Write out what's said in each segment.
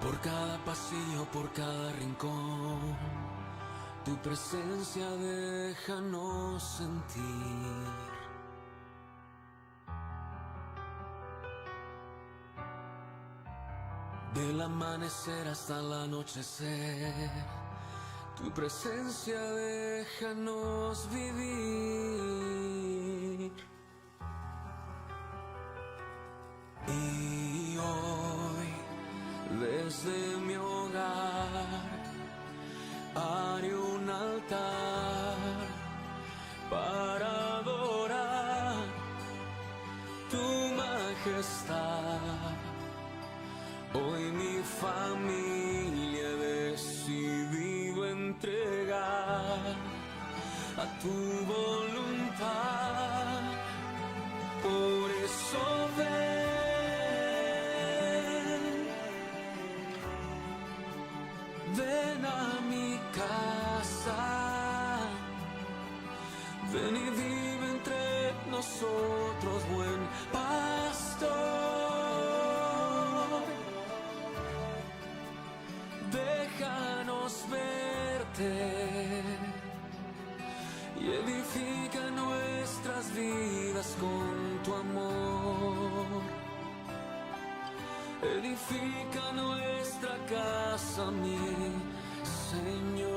Por cada pasillo, por cada rincón, tu presencia déjanos sentir. Del amanecer hasta el anochecer, tu presencia déjanos vivir. Y hoy, desde mi hogar, haré un altar para adorar tu majestad. Hoy mi familia he decidido entregar a tu voluntad. Por eso ven a mi casa, ven y vive entre nosotros, buen pastor. Déjanos verte y edifica nuestras vidas con tu amor. Edifica nuestra casa, mi Señor.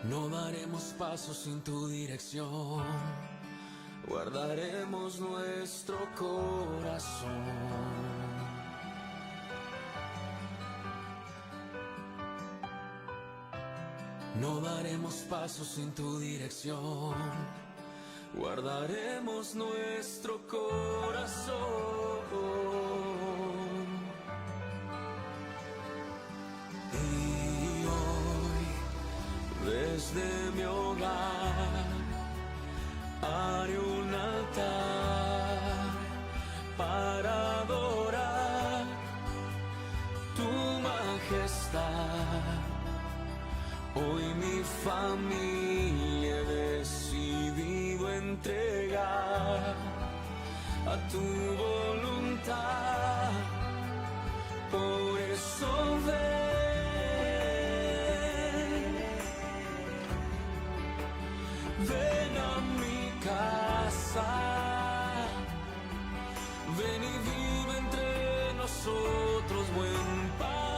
No daremos pasos sin tu dirección, guardaremos nuestro corazón. No daremos pasos sin tu dirección, guardaremos nuestro corazón. Y hoy, desde mi hogar, haré un altar para adorar tu majestad. Hoy mi familia he decidido entregar a tu voluntad. Por eso ven a mi casa, ven y vive entre nosotros, buen pastor.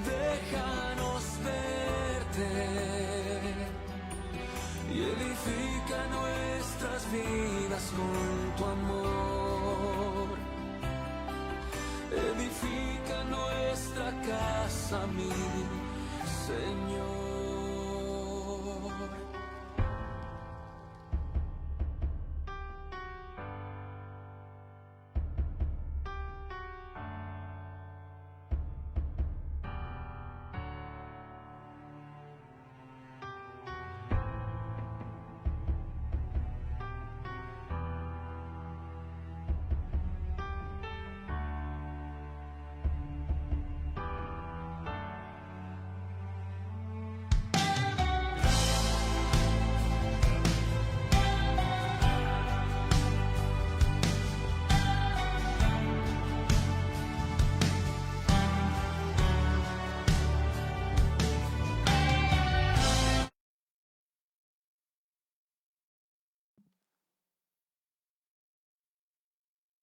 Déjanos verte y edifica nuestras vidas con tu amor. Edifica nuestra casa, mi Señor.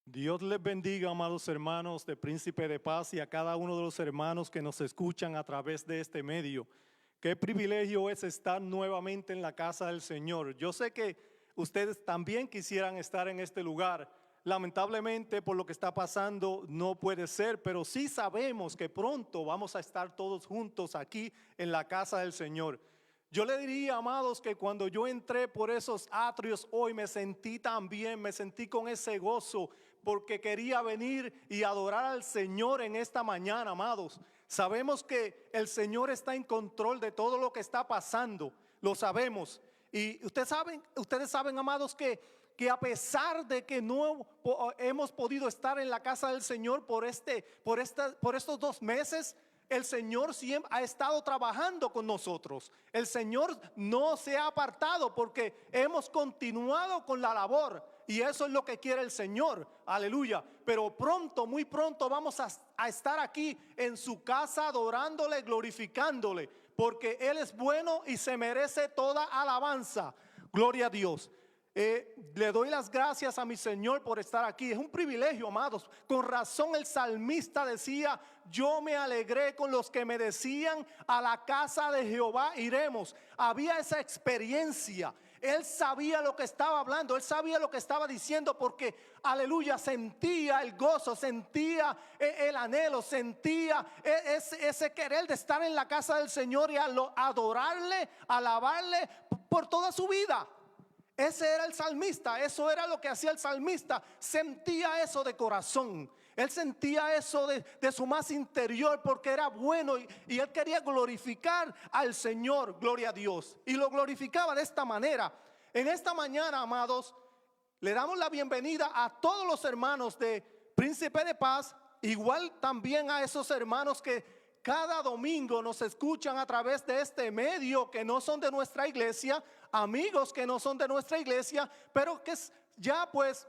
Dios les bendiga, amados hermanos de Príncipe de Paz, y a cada uno de los hermanos que nos escuchan a través de este medio. Qué privilegio es estar nuevamente en la casa del Señor. Yo sé que ustedes también quisieran estar en este lugar. Lamentablemente, por lo que está pasando, no puede ser, pero sí sabemos que pronto vamos a estar todos juntos aquí en la casa del Señor. Yo le diría, amados, que cuando yo entré por esos atrios hoy me sentí tan bien, me sentí con ese gozo, porque quería venir y adorar al Señor en esta mañana, amados. Sabemos que el Señor está en control de todo lo que está pasando, lo sabemos. Y ustedes saben, amados, que a pesar de que no hemos podido estar en la casa del Señor por estos 2 meses, el Señor siempre ha estado trabajando con nosotros. El Señor no se ha apartado porque hemos continuado con la labor. Y eso es lo que quiere el Señor, aleluya. Pero pronto, muy pronto vamos a estar aquí en su casa adorándole, glorificándole, porque Él es bueno y se merece toda alabanza. Gloria a Dios. Le doy las gracias a mi Señor por estar aquí. Es un privilegio, amados. Con razón el salmista decía: yo me alegré con los que me decían, a la casa de Jehová iremos. Había esa experiencia. Él sabía lo que estaba hablando, él sabía lo que estaba diciendo, porque, aleluya, sentía el gozo, sentía el anhelo, sentía ese querer de estar en la casa del Señor y adorarle, alabarle por toda su vida. Ese era el salmista, eso era lo que hacía el salmista. Sentía eso de corazón. Él sentía eso de su más interior, porque era bueno y él quería glorificar al Señor, gloria a Dios. Y lo glorificaba de esta manera. En esta mañana, amados, le damos la bienvenida a todos los hermanos de Príncipe de Paz, igual también a esos hermanos que cada domingo nos escuchan a través de este medio, que no son de nuestra iglesia, amigos que no son de nuestra iglesia, pero que ya pues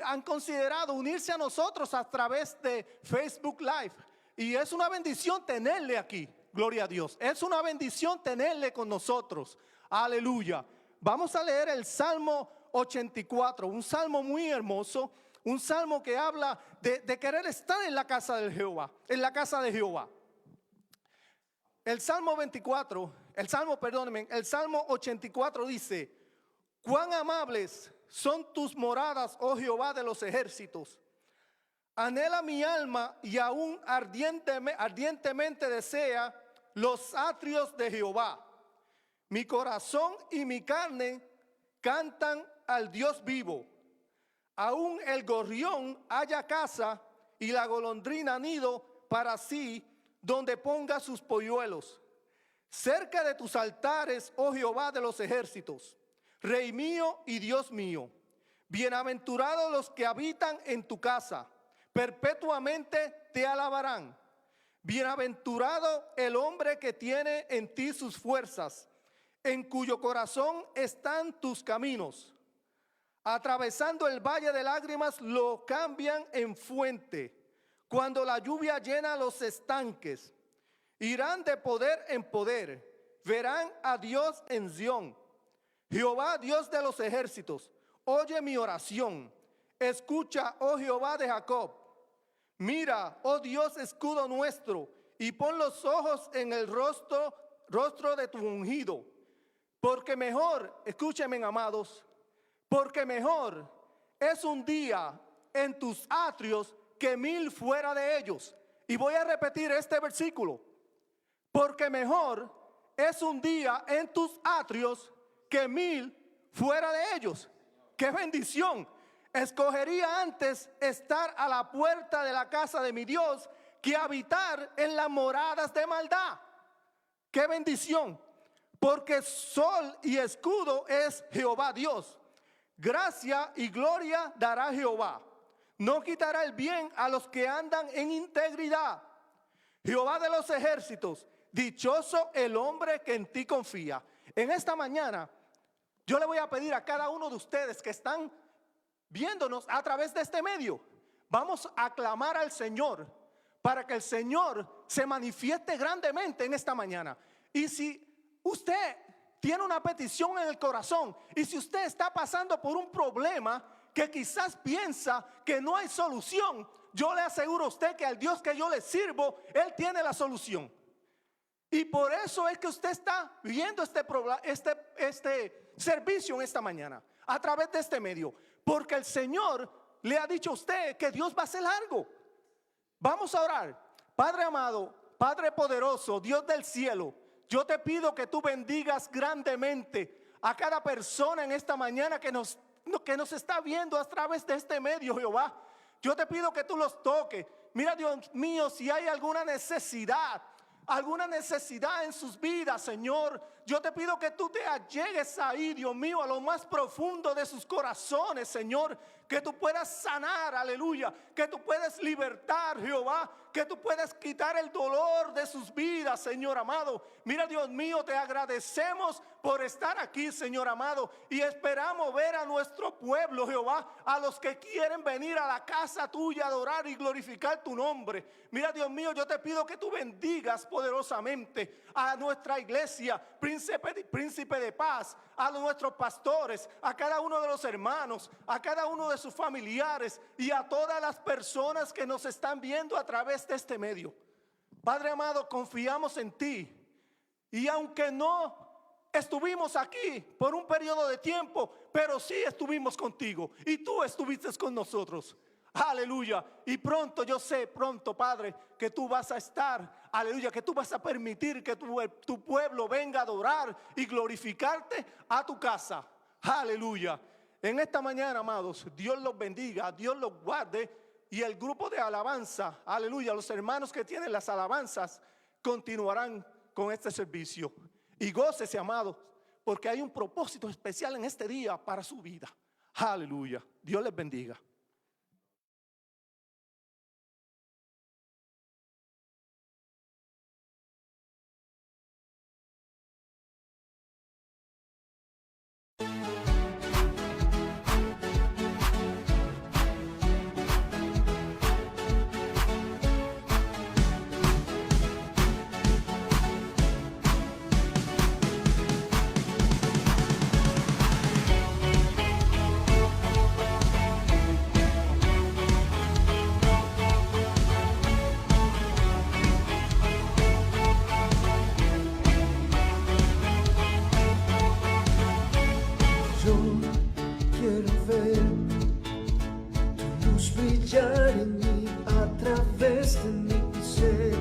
han considerado unirse a nosotros a través de Facebook Live. Y es una bendición tenerle aquí, gloria a Dios. Es una bendición tenerle con nosotros, aleluya. Vamos a leer el Salmo 84, un salmo muy hermoso, un salmo que habla de querer estar en la casa de Jehová, en la casa de Jehová. El Salmo 84 dice: cuán amables son tus moradas, oh Jehová de los ejércitos. Anhela mi alma y aún ardientemente desea los atrios de Jehová. Mi corazón y mi carne cantan al Dios vivo. Aún el gorrión halla casa y la golondrina nido para sí, donde ponga sus polluelos. Cerca de tus altares, oh Jehová de los ejércitos, Rey mío y Dios mío. Bienaventurados los que habitan en tu casa, perpetuamente te alabarán. Bienaventurado el hombre que tiene en ti sus fuerzas, en cuyo corazón están tus caminos. Atravesando el valle de lágrimas lo cambian en fuente. Cuando la lluvia llena los estanques, irán de poder en poder, verán a Dios en Sión. Jehová, Dios de los ejércitos, oye mi oración. Escucha, oh Jehová de Jacob. Mira, oh Dios, escudo nuestro, y pon los ojos en el rostro de tu ungido. Porque mejor, escúchenme, amados, porque mejor es un día en tus atrios que 1000 fuera de ellos. Y voy a repetir este versículo: porque mejor es un día en tus atrios que 1000 fuera de ellos. ¡Qué bendición! Escogería antes estar a la puerta de la casa de mi Dios que habitar en las moradas de maldad. ¡Qué bendición! Porque sol y escudo es Jehová Dios. Gracia y gloria dará Jehová. No quitará el bien a los que andan en integridad. Jehová de los ejércitos, dichoso el hombre que en ti confía. En esta mañana yo le voy a pedir a cada uno de ustedes que están viéndonos a través de este medio, vamos a clamar al Señor para que el Señor se manifieste grandemente en esta mañana. Y si usted tiene una petición en el corazón, y si usted está pasando por un problema que quizás piensa que no hay solución, yo le aseguro a usted que al Dios que yo le sirvo, Él tiene la solución. Y por eso es que usted está viendo este servicio en esta mañana, a través de este medio, porque el Señor le ha dicho a usted que Dios va a hacer algo. Vamos a orar. Padre amado, Padre poderoso, Dios del cielo, yo te pido que tú bendigas grandemente a cada persona en esta mañana que nos está viendo a través de este medio, Jehová. Yo te pido que tú los toques. Mira, Dios mío, si hay alguna necesidad en sus vidas, Señor, Yo te pido que tú te allegues ahí, Dios mío, a lo más profundo de sus corazones, Señor. Que tú puedas sanar, aleluya. Que tú puedas libertar, Jehová. Que tú puedas quitar el dolor de sus vidas, Señor amado. Mira, Dios mío, te agradecemos por estar aquí, Señor amado. Y esperamos ver a nuestro pueblo, Jehová, a los que quieren venir a la casa tuya a adorar y glorificar tu nombre. Mira, Dios mío, yo te pido que tú bendigas poderosamente a nuestra iglesia, príncipe de paz, a nuestros pastores, a cada uno de los hermanos, a cada uno de sus familiares y a todas las personas que nos están viendo a través de este medio. Padre amado, confiamos en ti, y aunque no estuvimos aquí por un periodo de tiempo, pero sí estuvimos contigo y tú estuviste con nosotros. Aleluya. Y pronto, yo sé, pronto, Padre, que tú vas a estar, aleluya, que tú vas a permitir que tu pueblo venga a adorar y glorificarte a tu casa. Aleluya. En esta mañana, amados, Dios los bendiga, Dios los guarde. Y el grupo de alabanza, aleluya, los hermanos que tienen las alabanzas continuarán con este servicio. Y gócese, amados, porque hay un propósito especial en este día para su vida. Aleluya. Dios les bendiga. Yo quiero ver tu luz brillar en mí, a través de mí y ser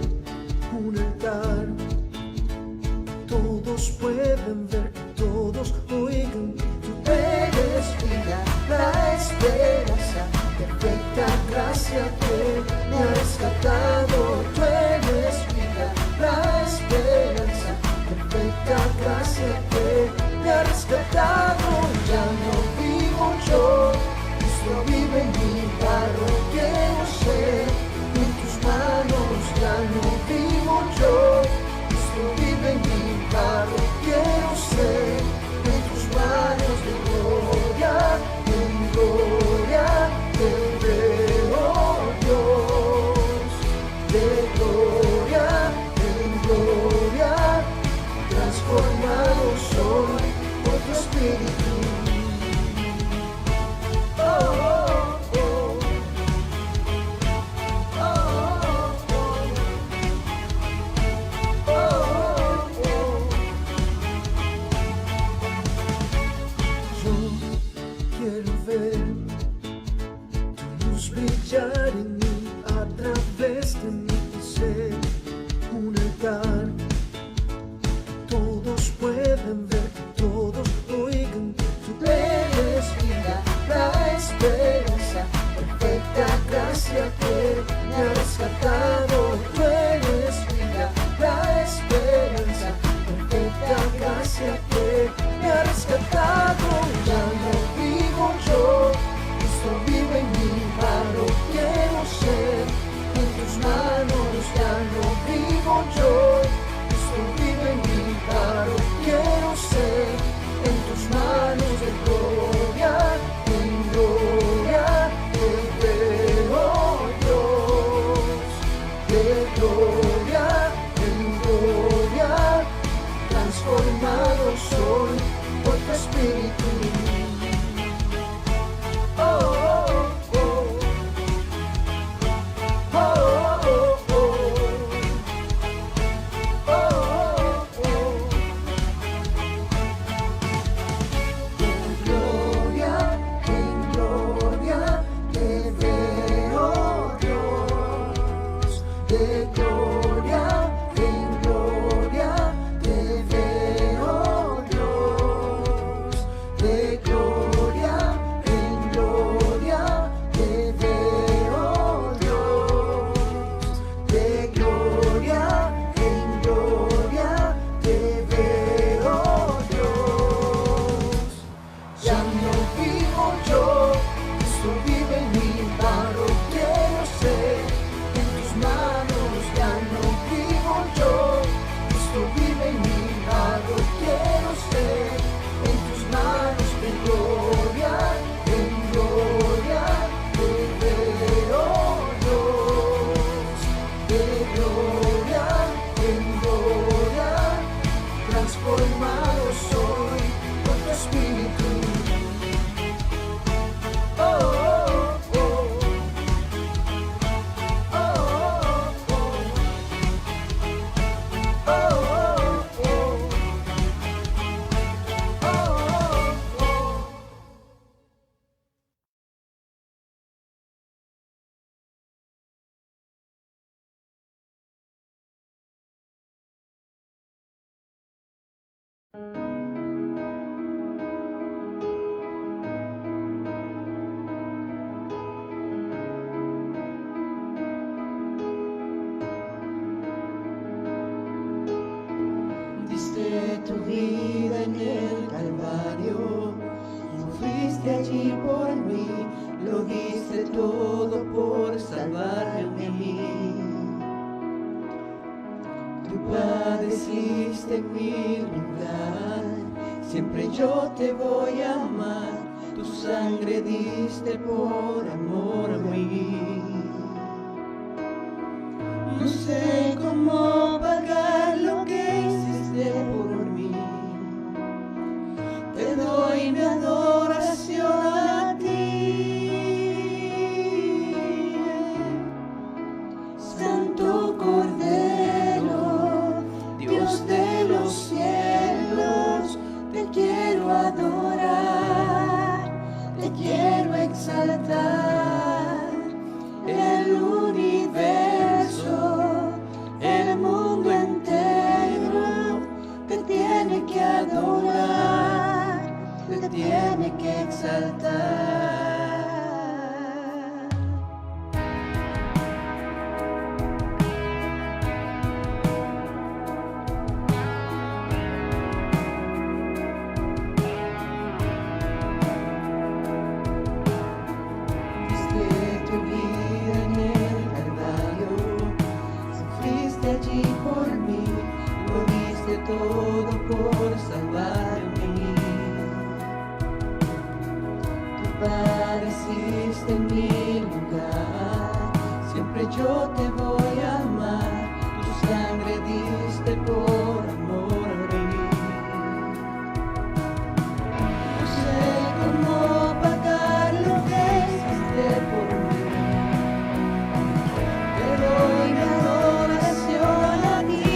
un altar. Todos pueden ver, que todos oigan. Tú eres vida, la esperanza, perfecta gracia que me ha rescatado. Tú eres vida, la esperanza, perfecta gracia que me ha rescatado. Ya no vivo yo, Cristo vive en mí. Barro quiero ser en tus manos. Ya no vivo yo, Cristo vive en mí. Barro quiero ser en tus manos. De gloria en gloria te veo, Dios. De gloria en gloria transformado soy por tu Espíritu. Yo quiero ver tu luz brillar en mí, a través de mí y ser un altar. Todos pueden ver, que todos oigan. Diste tu vida en el Calvario, sufriste allí por mí, lo diste todo por salvarme a mí. Tú padeciste en mi lugar, siempre yo te voy a amar, tu sangre diste por amor a mí. No sé cómo pagar lo que hiciste por mí, te doy mi adoración a ti. Santo Cordero, Dios de los cielos, te quiero adorar, te quiero exaltar. El universo, el mundo entero te tiene que adorar, te tiene que exaltar. Diste tu vida en el Calvario, sufriste allí por mí, lo diste todo por salvarme a mí. Tú padeciste en mi lugar, siempre yo te voy a amar, tu sangre diste por amor a mí. No sé cómo pagar lo que hiciste por mí, te doy mi adoración a ti.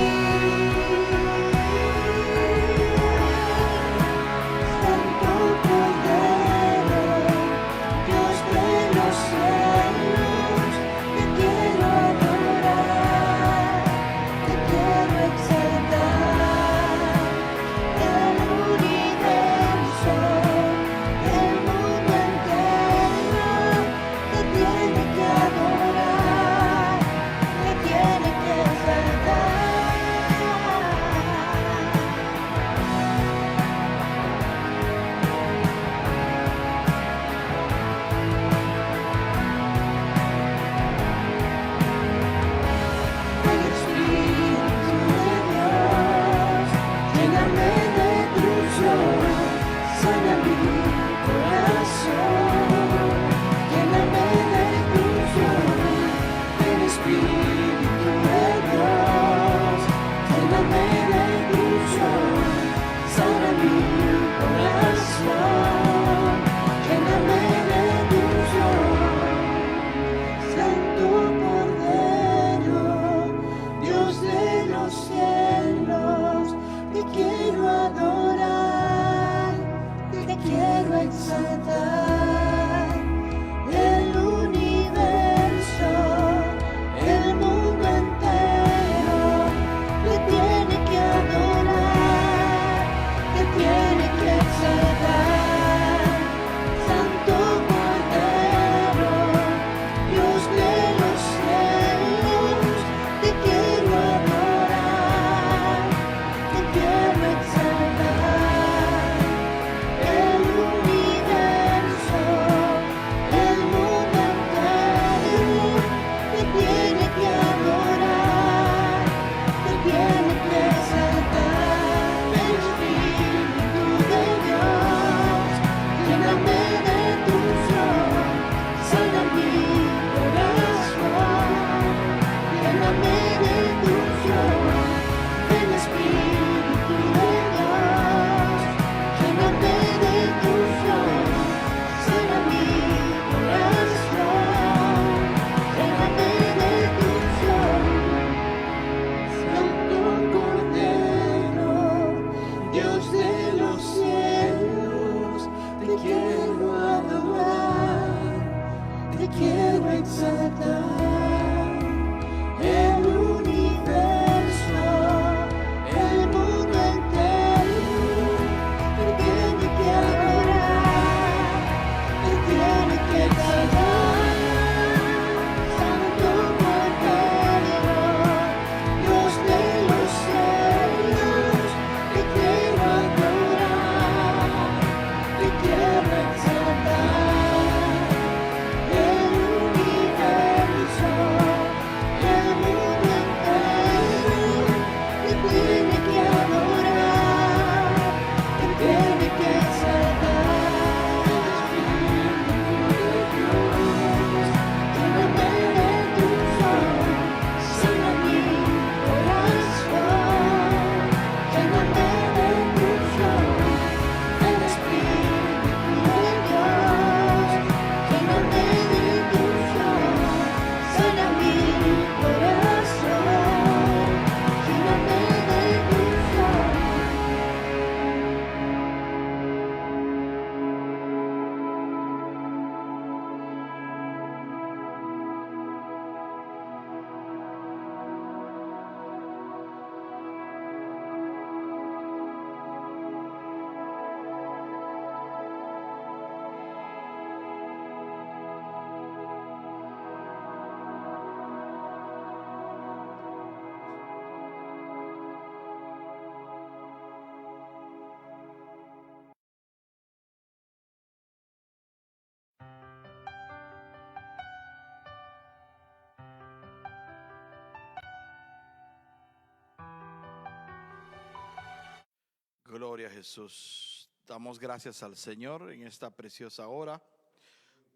Gloria a Jesús. Damos gracias al Señor en esta preciosa hora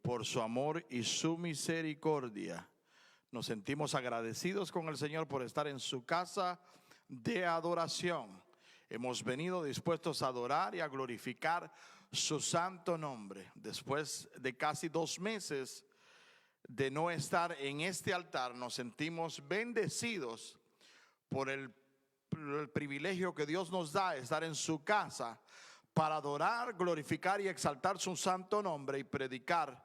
por su amor y su misericordia. Nos sentimos agradecidos con el Señor por estar en su casa de adoración. Hemos venido dispuestos a adorar y a glorificar su santo nombre. Después de casi 2 meses de no estar en este altar, nos sentimos bendecidos por el privilegio que Dios nos da de estar en su casa para adorar, glorificar y exaltar su santo nombre y predicar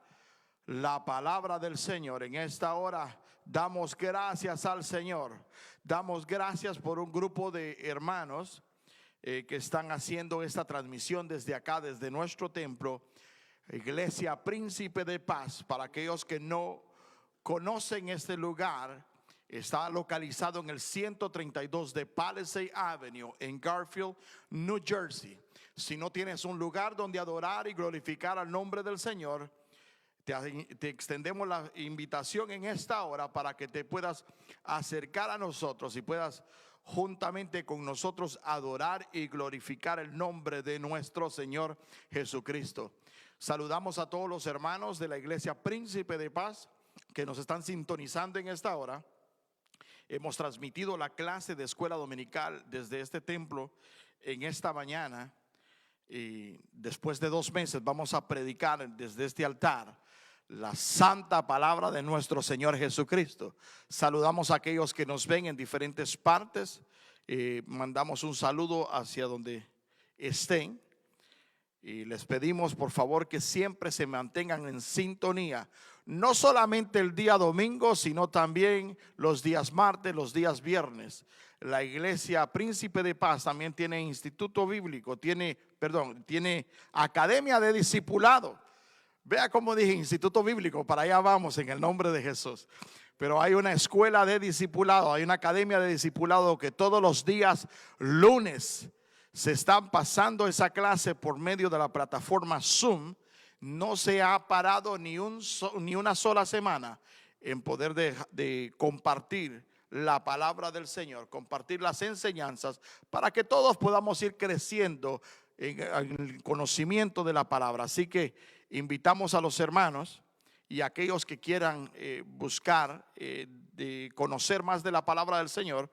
la palabra del Señor. En esta hora damos gracias al Señor. Damos gracias por un grupo de hermanos que están haciendo esta transmisión desde acá, desde nuestro templo, Iglesia Príncipe de Paz. Para aquellos que no conocen este lugar, está localizado en el 132 de Palisade Avenue en Garfield, New Jersey. Si no tienes un lugar donde adorar y glorificar al nombre del Señor, te extendemos la invitación en esta hora para que te puedas acercar a nosotros y puedas juntamente con nosotros adorar y glorificar el nombre de nuestro Señor Jesucristo. Saludamos a todos los hermanos de la Iglesia Príncipe de Paz que nos están sintonizando en esta hora. Hemos transmitido la clase de escuela dominical desde este templo en esta mañana, y después de 2 meses vamos a predicar desde este altar la santa palabra de nuestro Señor Jesucristo. Saludamos a aquellos que nos ven en diferentes partes, mandamos un saludo hacia donde estén y les pedimos por favor que siempre se mantengan en sintonía, no solamente el día domingo, sino también los días martes, los días viernes. La Iglesia Príncipe de Paz también tiene instituto bíblico, tiene academia de discipulado. Vea cómo dije instituto bíblico, para allá vamos en el nombre de Jesús. Pero hay una escuela de discipulado, hay una academia de discipulado que todos los días lunes se están pasando esa clase por medio de la plataforma Zoom. No se ha parado ni una sola semana en poder de compartir la palabra del Señor, compartir las enseñanzas para que todos podamos ir creciendo en el conocimiento de la palabra. Así que invitamos a los hermanos y a aquellos que quieran buscar de conocer más de la palabra del Señor,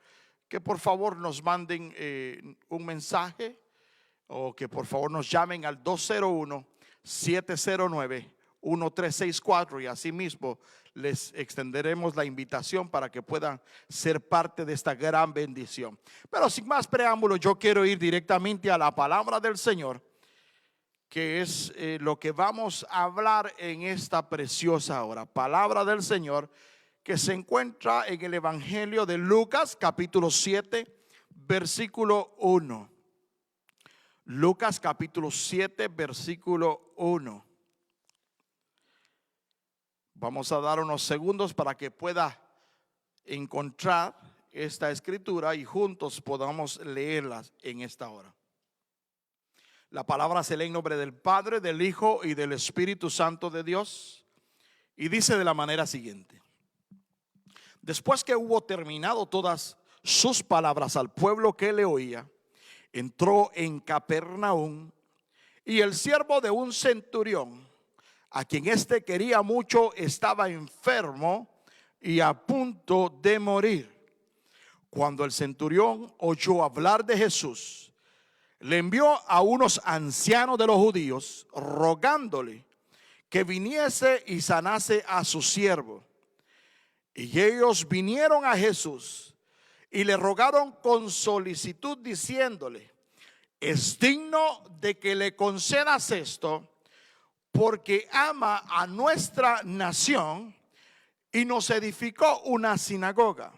que por favor nos manden un mensaje o que por favor nos llamen al 201-709-1364 y así mismo les extenderemos la invitación para que puedan ser parte de esta gran bendición. Pero sin más preámbulo, yo quiero ir directamente a la palabra del Señor, que es lo que vamos a hablar en esta preciosa hora. Palabra del Señor que se encuentra en el Evangelio de Lucas capítulo 7 versículo 1. Lucas capítulo 7 versículo 1. Vamos a dar unos segundos para que pueda encontrar esta escritura y juntos podamos leerlas en esta hora. La palabra se lee en nombre del Padre, del Hijo y del Espíritu Santo de Dios, y dice de la manera siguiente: después que hubo terminado todas sus palabras al pueblo que le oía, entró en Capernaum, y el siervo de un centurión, a quien éste quería mucho, estaba enfermo y a punto de morir. Cuando el centurión oyó hablar de Jesús, le envió a unos ancianos de los judíos rogándole que viniese y sanase a su siervo. Y ellos vinieron a Jesús y le rogaron con solicitud diciéndole: es digno de que le concedas esto, porque ama a nuestra nación y nos edificó una sinagoga.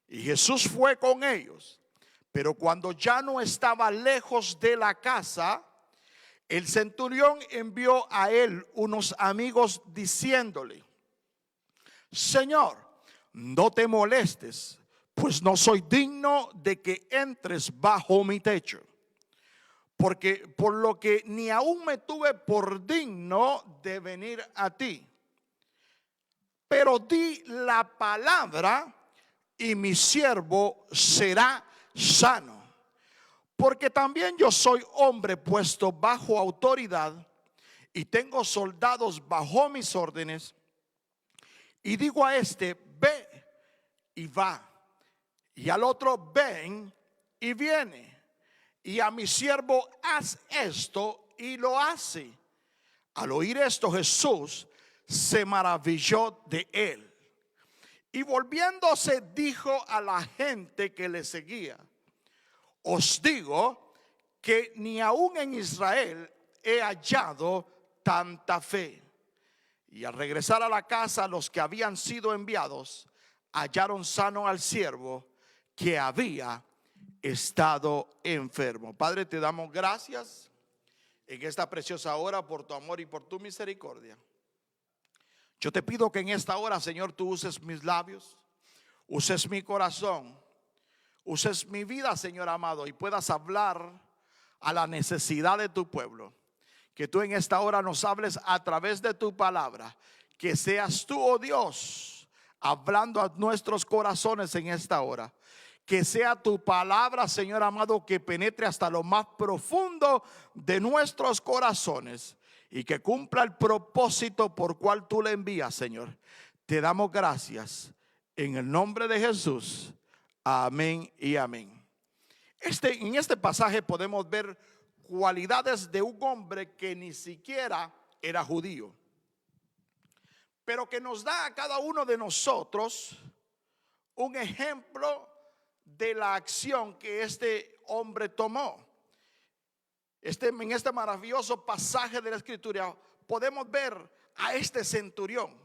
Y Jesús fue con ellos. Pero cuando ya no estaba lejos de la casa, el centurión envió a él unos amigos diciéndole: Señor, no te molestes, pues no soy digno de que entres bajo mi techo. Porque por lo que ni aún me tuve por digno de venir a ti. Pero di la palabra y mi siervo será sano. porque también yo soy hombre puesto bajo autoridad y tengo soldados bajo mis órdenes. Y digo a este, ve y va. Y al otro, ven y viene. Y a mi siervo, haz esto, y lo hace. Al oír esto, Jesús se maravilló de él. Y volviéndose dijo a la gente que le seguía: os digo que ni aún en Israel he hallado tanta fe. Y al regresar a la casa, los que habían sido enviados hallaron sano al siervo que había estado enfermo. Padre, te damos gracias en esta preciosa hora por tu amor y por tu misericordia. Yo te pido que en esta hora, Señor, tú uses mis labios, uses mi corazón, uses mi vida, Señor amado, y puedas hablar a la necesidad de tu pueblo. Que tú en esta hora nos hables a través de tu palabra. Que seas tú, oh Dios, hablando a nuestros corazones en esta hora. Que sea tu palabra, Señor amado, que penetre hasta lo más profundo de nuestros corazones y que cumpla el propósito por cual tú le envías, Señor. Te damos gracias en el nombre de Jesús. Amén y amén. En este pasaje podemos ver cualidades de un hombre que ni siquiera era judío, pero que nos da a cada uno de nosotros un ejemplo de la acción que este hombre tomó. En este maravilloso pasaje de la Escritura podemos ver a este centurión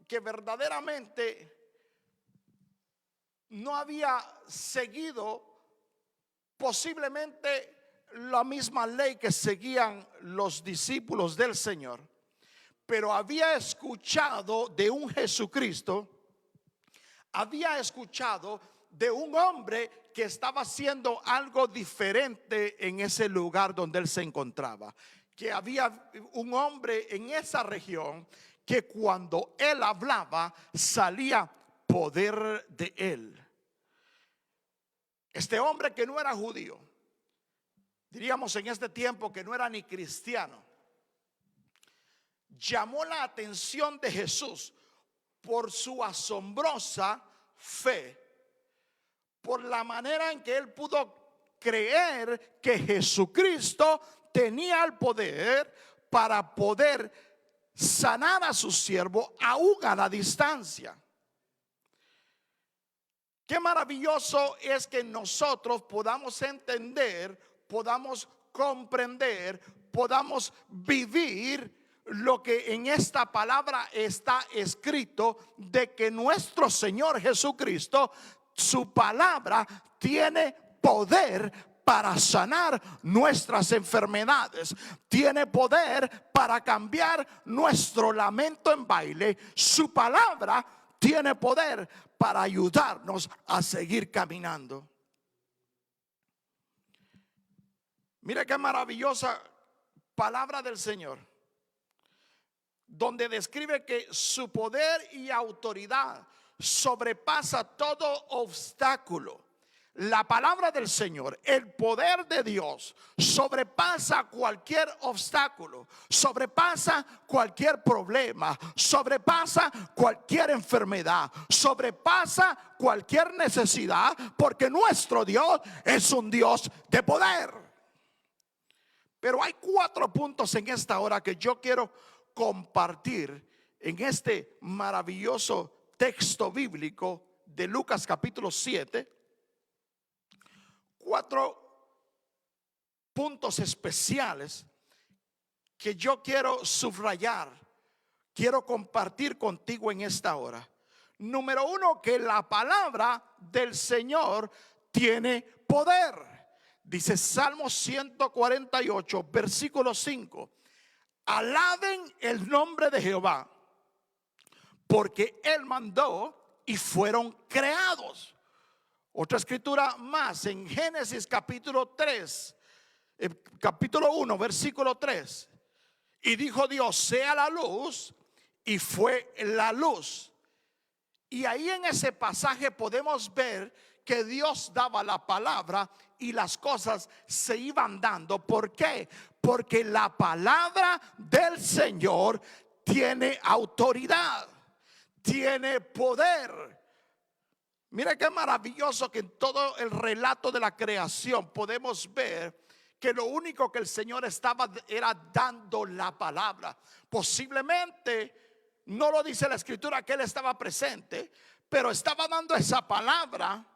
que verdaderamente no había seguido posiblemente la misma ley que seguían los discípulos del Señor, pero había escuchado de un Jesucristo, había escuchado de un hombre que estaba haciendo algo diferente en ese lugar donde él se encontraba. Que había un hombre en esa región que cuando él hablaba salía poder de él. Este hombre que no era judío, diríamos en este tiempo que no era ni cristiano, llamó la atención de Jesús por su asombrosa fe, por la manera en que él pudo creer que Jesucristo tenía el poder para poder sanar a su siervo aún a la distancia. Qué maravilloso es que nosotros podamos entender, podamos comprender, podamos vivir lo que en esta palabra está escrito, de que nuestro Señor Jesucristo, su palabra tiene poder para sanar nuestras enfermedades, tiene poder para cambiar nuestro lamento en baile. Su palabra tiene poder para ayudarnos a seguir caminando. Mira qué maravillosa palabra del Señor, donde describe que su poder y autoridad sobrepasa todo obstáculo. La palabra del Señor, el poder de Dios, sobrepasa cualquier obstáculo, sobrepasa cualquier problema, sobrepasa cualquier enfermedad, sobrepasa cualquier necesidad, porque nuestro Dios es un Dios de poder. Pero hay 4 puntos en esta hora que yo quiero compartir en este maravilloso texto bíblico de Lucas capítulo 7. 4 puntos especiales que yo quiero subrayar, quiero compartir contigo en esta hora. Número 1, que la palabra del Señor tiene poder. Dice Salmo 148, versículo 5. Alaben el nombre de Jehová, porque Él mandó y fueron creados. Otra escritura más en Génesis capítulo 3, capítulo 1, versículo 3. Y dijo Dios, sea la luz, y fue la luz. Y ahí en ese pasaje podemos ver que Dios daba la palabra y las cosas se iban dando. ¿Por qué? Porque la palabra del Señor tiene autoridad, tiene poder. Mira qué maravilloso que en todo el relato de la creación podemos ver que lo único que el Señor estaba era dando la palabra. Posiblemente no lo dice la escritura que Él estaba presente, pero estaba dando esa palabra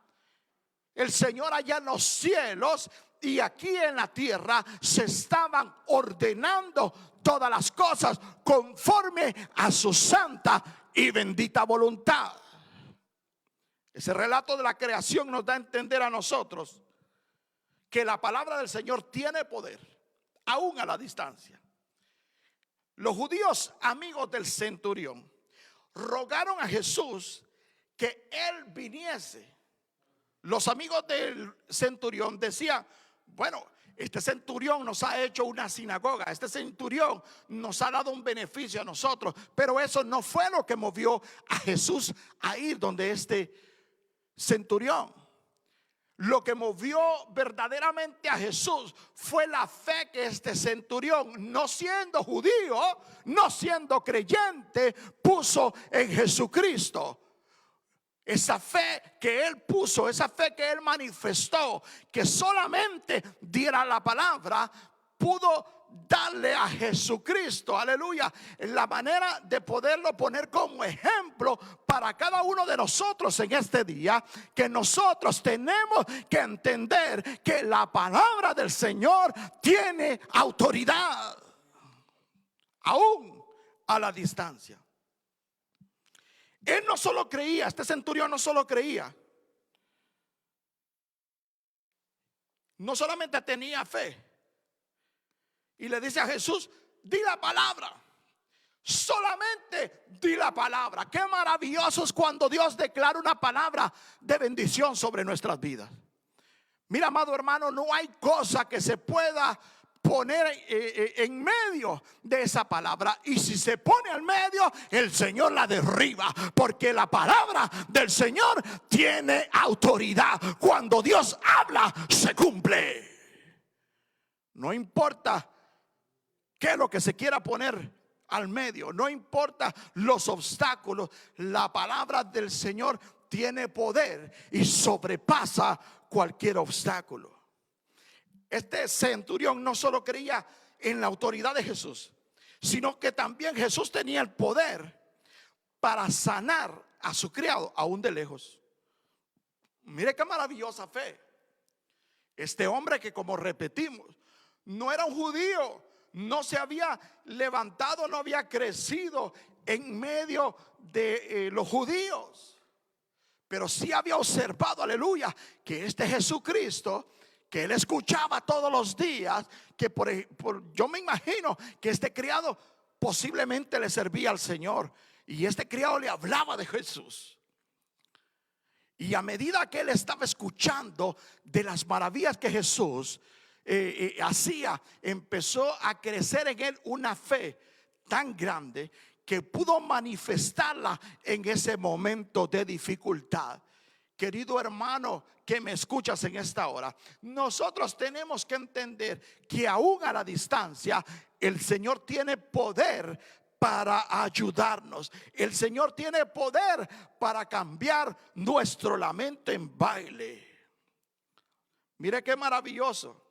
el Señor allá en los cielos, y aquí en la tierra se estaban ordenando todas las cosas conforme a su santa y bendita voluntad. Ese relato de la creación nos da a entender a nosotros que la palabra del Señor tiene poder, aún a la distancia. Los judíos, amigos del centurión, rogaron a Jesús que Él viniese. Los amigos del centurión decían: bueno, este centurión nos ha hecho una sinagoga, este centurión nos ha dado un beneficio a nosotros. Pero eso no fue lo que movió a Jesús a ir donde este centurión. Lo que movió verdaderamente a Jesús fue la fe que este centurión, no siendo judío, no siendo creyente, puso en Jesucristo. Esa fe que él puso, esa fe que él manifestó, que solamente diera la palabra, pudo darle a Jesucristo, aleluya, la manera de poderlo poner como ejemplo para cada uno de nosotros en este día. Que nosotros tenemos que entender que la palabra del Señor tiene autoridad, aún a la distancia. Él no solo creía, este centurión no solo creía, no solamente tenía fe. Y le dice a Jesús: di la palabra, solamente di la palabra. Qué maravilloso es cuando Dios declara una palabra de bendición sobre nuestras vidas. Mira, amado hermano, no hay cosa que se pueda poner en medio de esa palabra, y si se pone al medio, el Señor la derriba, porque la palabra del Señor tiene autoridad. Cuando Dios habla, se cumple. No importa qué es lo que se quiera poner al medio, no importa los obstáculos, la palabra del Señor tiene poder y sobrepasa cualquier obstáculo. Este centurión no solo creía en la autoridad de Jesús, sino que también Jesús tenía el poder para sanar a su criado aún de lejos. Mire qué maravillosa fe. Este hombre que, como repetimos, no era un judío, no se había levantado, no había crecido en medio de los judíos, pero sí había observado, aleluya, que este Jesucristo que él escuchaba todos los días, que yo me imagino que este criado posiblemente le servía al Señor, y este criado le hablaba de Jesús. Y a medida que él estaba escuchando de las maravillas que Jesús hacía, empezó a crecer en él una fe tan grande que pudo manifestarla en ese momento de dificultad. Querido hermano que me escuchas en esta hora, nosotros tenemos que entender que aún a la distancia el Señor tiene poder para ayudarnos. El Señor tiene poder para cambiar nuestro lamento en baile. Mire qué maravilloso,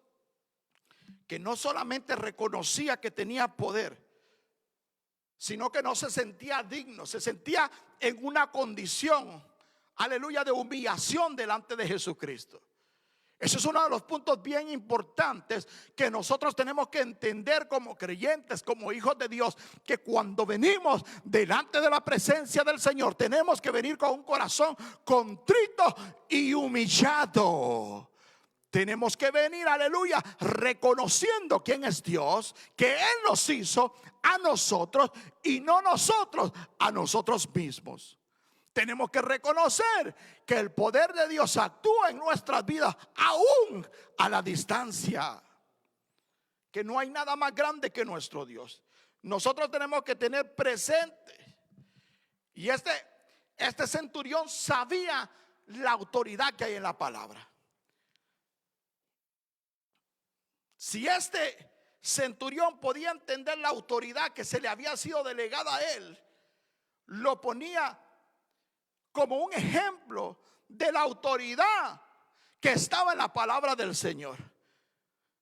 que no solamente reconocía que tenía poder, sino que no se sentía digno, se sentía en una condición, aleluya, de humillación delante de Jesucristo. Ese es uno de los puntos bien importantes que nosotros tenemos que entender como creyentes, como hijos de Dios, que cuando venimos delante de la presencia del Señor tenemos que venir con un corazón contrito y humillado. Tenemos que venir, aleluya, reconociendo quién es Dios, que Él nos hizo a nosotros y no nosotros a nosotros mismos. Tenemos que reconocer que el poder de Dios actúa en nuestras vidas aún a la distancia, que no hay nada más grande que nuestro Dios. Nosotros tenemos que tener presente, y este centurión sabía la autoridad que hay en la palabra. Si este centurión podía entender la autoridad que se le había sido delegada a él, lo ponía como un ejemplo de la autoridad que estaba en la palabra del Señor.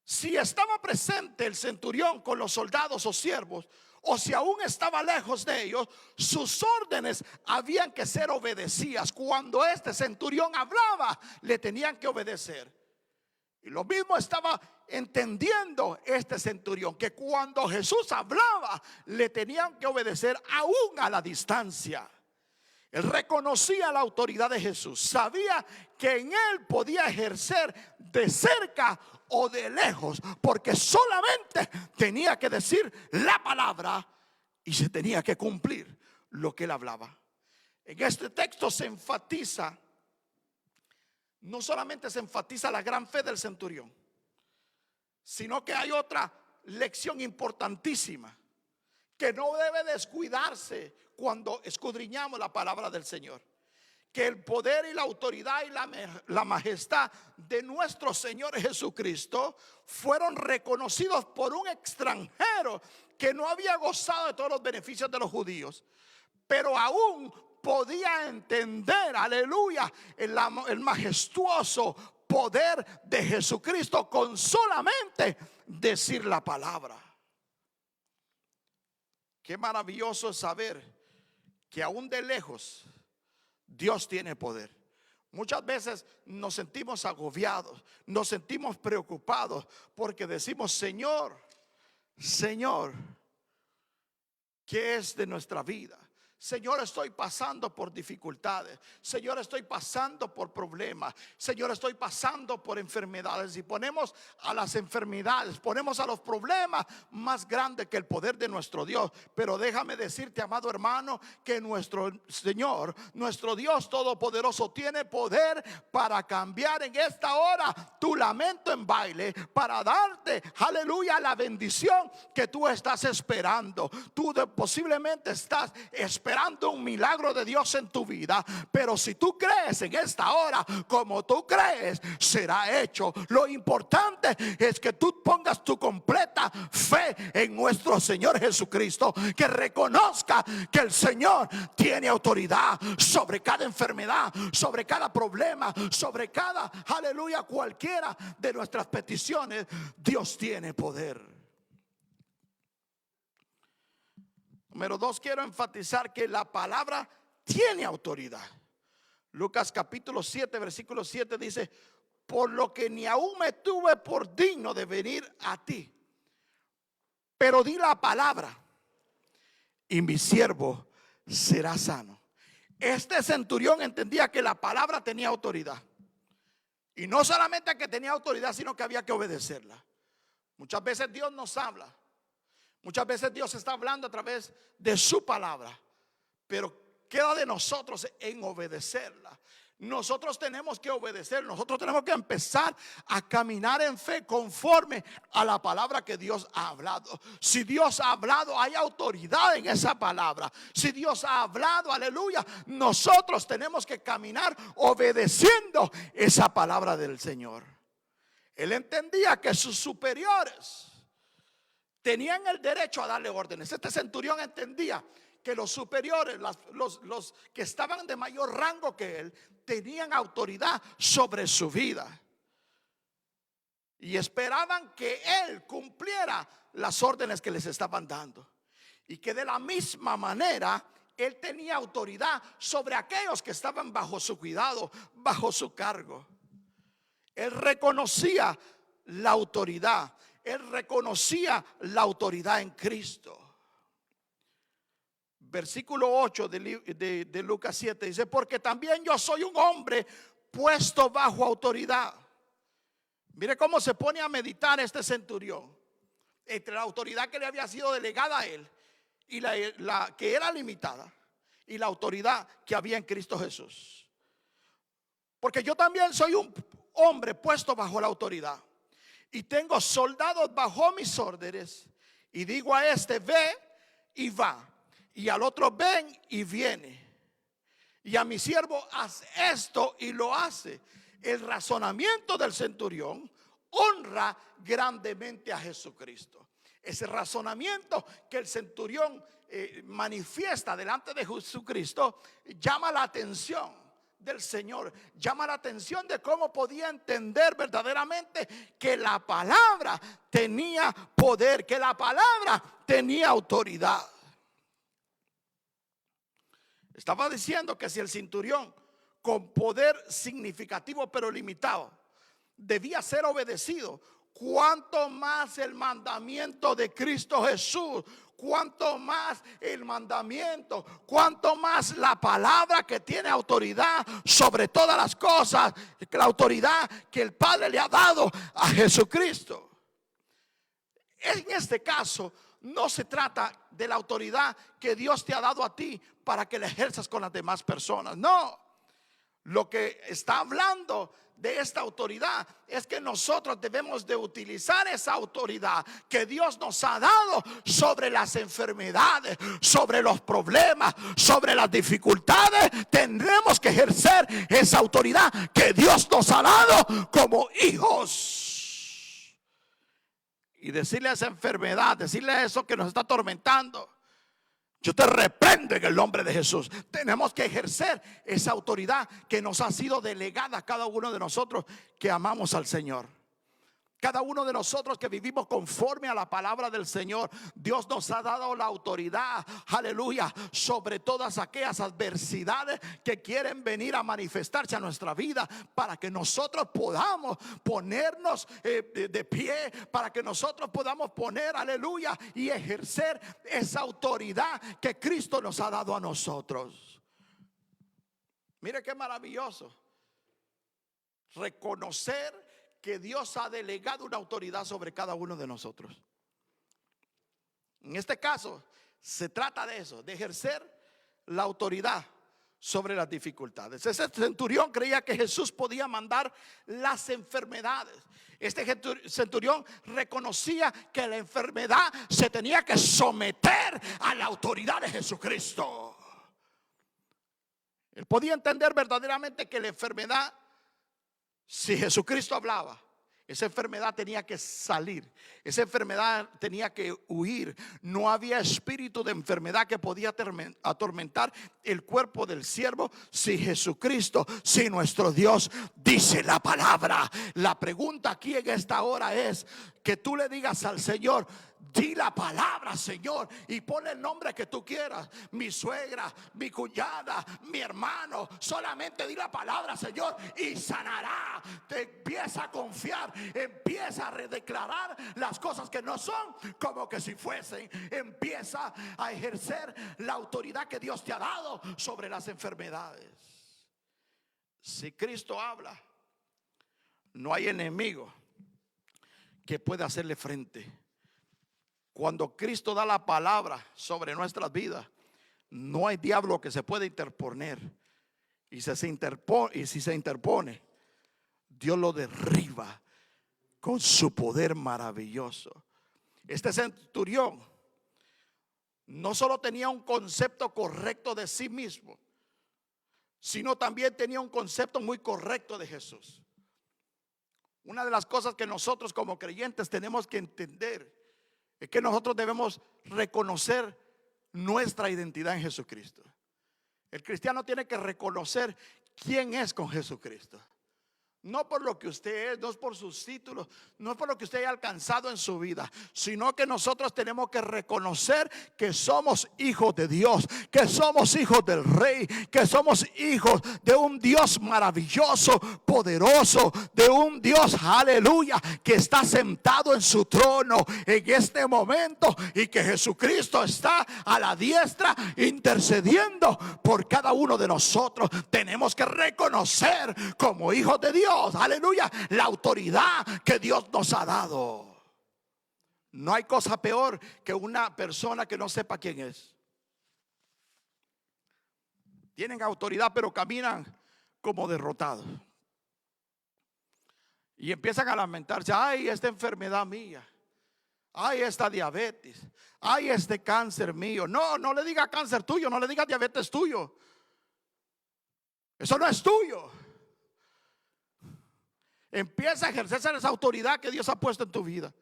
Si estaba presente el centurión con los soldados o siervos, o si aún estaba lejos de ellos, sus órdenes habían que ser obedecidas. Cuando este centurión hablaba, le tenían que obedecer. Y lo mismo estaba entendiendo este centurión, que cuando Jesús hablaba, le tenían que obedecer aún a la distancia. Él reconocía la autoridad de Jesús, sabía que en él podía ejercer de cerca o de lejos, porque solamente tenía que decir la palabra y se tenía que cumplir lo que él hablaba. En este texto se enfatiza, no solamente se enfatiza la gran fe del centurión, sino que hay otra lección importantísima que no debe descuidarse cuando escudriñamos la palabra del Señor. Que el poder y la autoridad y la majestad de nuestro Señor Jesucristo fueron reconocidos por un extranjero que no había gozado de todos los beneficios de los judíos, pero aún podía entender, aleluya, el majestuoso poder de Jesucristo con solamente decir la palabra. Qué maravilloso es saber que aún de lejos Dios tiene poder. Muchas veces nos sentimos agobiados, nos sentimos preocupados porque decimos: Señor, Señor, ¿qué es de nuestra vida? Señor, estoy pasando por dificultades. Señor, estoy pasando por problemas. Señor, estoy pasando por enfermedades. Y ponemos a las enfermedades, ponemos a los problemas más grandes que el poder de nuestro Dios. Pero déjame decirte, amado hermano, que nuestro Señor, nuestro Dios todopoderoso, tiene poder para cambiar en esta hora tu lamento en baile, para darte, aleluya, la bendición que tú estás esperando. Tú posiblemente estás esperando un milagro de Dios en tu vida, pero si tú crees en esta hora como tú crees, será hecho. Lo importante es que tú pongas tu completa fe en nuestro Señor Jesucristo, que reconozca que el Señor tiene autoridad sobre cada enfermedad, sobre cada problema, sobre cada, aleluya, cualquiera de nuestras peticiones. Dios tiene poder. Número 2, quiero enfatizar que la palabra tiene autoridad. Lucas capítulo 7, versículo 7 dice: por lo que ni aún me tuve por digno de venir a ti, pero di la palabra y mi siervo será sano. Este centurión entendía que la palabra tenía autoridad. Y no solamente que tenía autoridad, sino que había que obedecerla. Muchas veces Dios nos habla. Muchas veces Dios está hablando a través de su palabra, pero queda de nosotros en obedecerla. Nosotros tenemos que obedecer, nosotros tenemos que empezar a caminar en fe conforme a la palabra que Dios ha hablado. Si Dios ha hablado, hay autoridad en esa palabra. Si Dios ha hablado, aleluya, nosotros tenemos que caminar obedeciendo esa palabra del Señor. Él entendía que sus superiores tenían el derecho a darle órdenes. Este centurión entendía que los superiores, los que estaban de mayor rango que él, tenían autoridad sobre su vida. Y esperaban que él cumpliera las órdenes que les estaban dando. Y que de la misma manera él tenía autoridad sobre aquellos que estaban bajo su cuidado, bajo su cargo. Él reconocía la autoridad. Él reconocía la autoridad en Cristo. Versículo 8 de Lucas 7 dice: porque también yo soy un hombre puesto bajo autoridad. Mire cómo se pone a meditar este centurión entre la autoridad que le había sido delegada a él y la que era limitada, y la autoridad que había en Cristo Jesús. Porque yo también soy un hombre puesto bajo la autoridad, y tengo soldados bajo mis órdenes, y digo a este: ve y va, y al otro: ven y viene. y a mi siervo haz esto, y lo hace. El razonamiento del centurión honra grandemente a Jesucristo. Ese razonamiento que el centurión manifiesta delante de Jesucristo llama la atención del Señor, llama la atención de cómo podía entender verdaderamente que la palabra tenía poder, que la palabra tenía autoridad. Estaba diciendo que si el centurión, con poder significativo pero limitado, debía ser obedecido, cuánto más el mandamiento de Cristo Jesús, cuánto más el mandamiento, cuánto más la palabra que tiene autoridad sobre todas las cosas, la autoridad que el Padre le ha dado a Jesucristo. En este caso no se trata de la autoridad que Dios te ha dado a ti para que la ejerzas con las demás personas. No, lo que está hablando de esta autoridad es que nosotros debemos de utilizar esa autoridad que Dios nos ha dado sobre las enfermedades, sobre los problemas, sobre las dificultades. Tendremos que ejercer esa autoridad que Dios nos ha dado como hijos. Y decirle a esa enfermedad, decirle a eso que nos está atormentando: yo te reprendo en el nombre de Jesús. Tenemos que ejercer esa autoridad que nos ha sido delegada a cada uno de nosotros que amamos al Señor. Cada uno de nosotros que vivimos conforme a la palabra del Señor, Dios nos ha dado la autoridad, aleluya, sobre todas aquellas adversidades que quieren venir a manifestarse a nuestra vida, para que nosotros podamos ponernos de pie, para que nosotros podamos poner, aleluya, y ejercer esa autoridad que Cristo nos ha dado a nosotros. Mire qué maravilloso reconocer que Dios ha delegado una autoridad sobre cada uno de nosotros. En este caso se trata de eso, de ejercer la autoridad sobre las dificultades. Ese centurión creía que Jesús podía mandar las enfermedades. Este centurión reconocía que la enfermedad se tenía que someter a la autoridad de Jesucristo. Él podía entender verdaderamente que la enfermedad, si Jesucristo hablaba, esa enfermedad tenía que salir, esa enfermedad tenía que huir. No había espíritu de enfermedad que podía atormentar el cuerpo del siervo si Jesucristo, si nuestro Dios dice la palabra. La pregunta aquí en esta hora es que tú le digas al Señor: di la palabra, Señor, y ponle el nombre que tú quieras. Mi suegra, mi cuñada, mi hermano. Solamente di la palabra, Señor, y sanará. Te empieza a confiar, empieza a redeclarar las cosas que no son como que si fuesen. Empieza a ejercer la autoridad que Dios te ha dado sobre las enfermedades. Si Cristo habla, no hay enemigo que pueda hacerle frente. Cuando Cristo da la palabra sobre nuestras vidas, no hay diablo que se pueda interponer. Y si se interpone, Dios lo derriba con su poder maravilloso. Este centurión no solo tenía un concepto correcto de sí mismo, sino también tenía un concepto muy correcto de Jesús. Una de las cosas que nosotros como creyentes tenemos que entender es que nosotros debemos reconocer nuestra identidad en Jesucristo. El cristiano tiene que reconocer quién es con Jesucristo. No por lo que usted es, no es por sus títulos, no es por lo que usted haya alcanzado en su vida, sino que nosotros tenemos que reconocer que somos hijos de Dios, que somos hijos del Rey, que somos hijos de un Dios maravilloso, poderoso, de un Dios, aleluya, que está sentado en su trono en este momento, y que Jesucristo está a la diestra intercediendo por cada uno de nosotros. Tenemos que reconocer como hijos de Dios, aleluya, la autoridad que Dios nos ha dado. No hay cosa peor que una persona que no sepa quién es. Tienen autoridad pero caminan como derrotados. Y empiezan a lamentarse: ay, esta enfermedad mía, ay, esta diabetes, ay, este cáncer mío. No le diga cáncer tuyo, no le diga diabetes tuyo. Eso no es tuyo. Empieza a ejercer esa autoridad que Dios ha puesto en tu vida.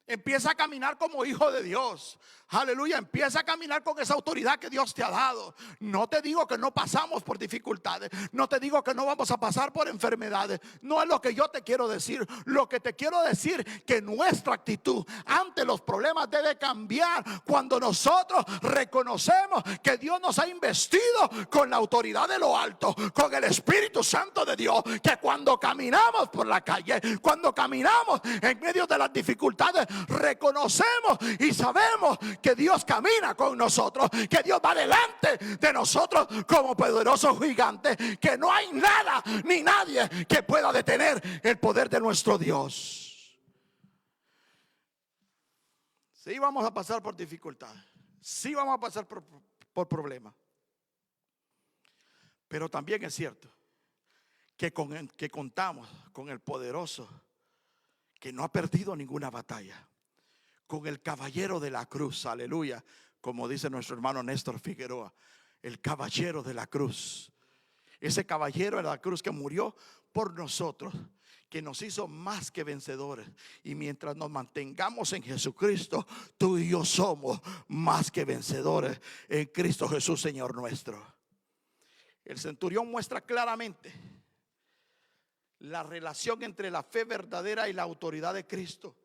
Empieza a caminar como hijo de Dios. Aleluya, empieza a caminar con esa autoridad que Dios te ha dado. No te digo que no pasamos por dificultades. No te digo que no vamos a pasar por enfermedades. No es lo que yo te quiero decir. Lo que te quiero decir que nuestra actitud ante los problemas debe cambiar cuando nosotros reconocemos que Dios nos ha investido con la autoridad de lo alto, con el Espíritu Santo de Dios. Que cuando caminamos por la calle, cuando caminamos en medio de las dificultades, reconocemos y sabemos que Dios camina con nosotros, que Dios va delante de nosotros como poderoso gigante, que no hay nada ni nadie que pueda detener el poder de nuestro Dios. Sí vamos a pasar por dificultades, sí vamos a pasar por problemas, pero también es cierto que contamos con el poderoso que no ha perdido ninguna batalla, con el caballero de la cruz, aleluya, como dice nuestro hermano Néstor Figueroa, el caballero de la cruz, ese caballero de la cruz que murió por nosotros, que nos hizo más que vencedores. Y mientras nos mantengamos en Jesucristo, tú y yo somos más que vencedores en Cristo Jesús, Señor nuestro. El centurión muestra claramente la relación entre la fe verdadera y la autoridad de Cristo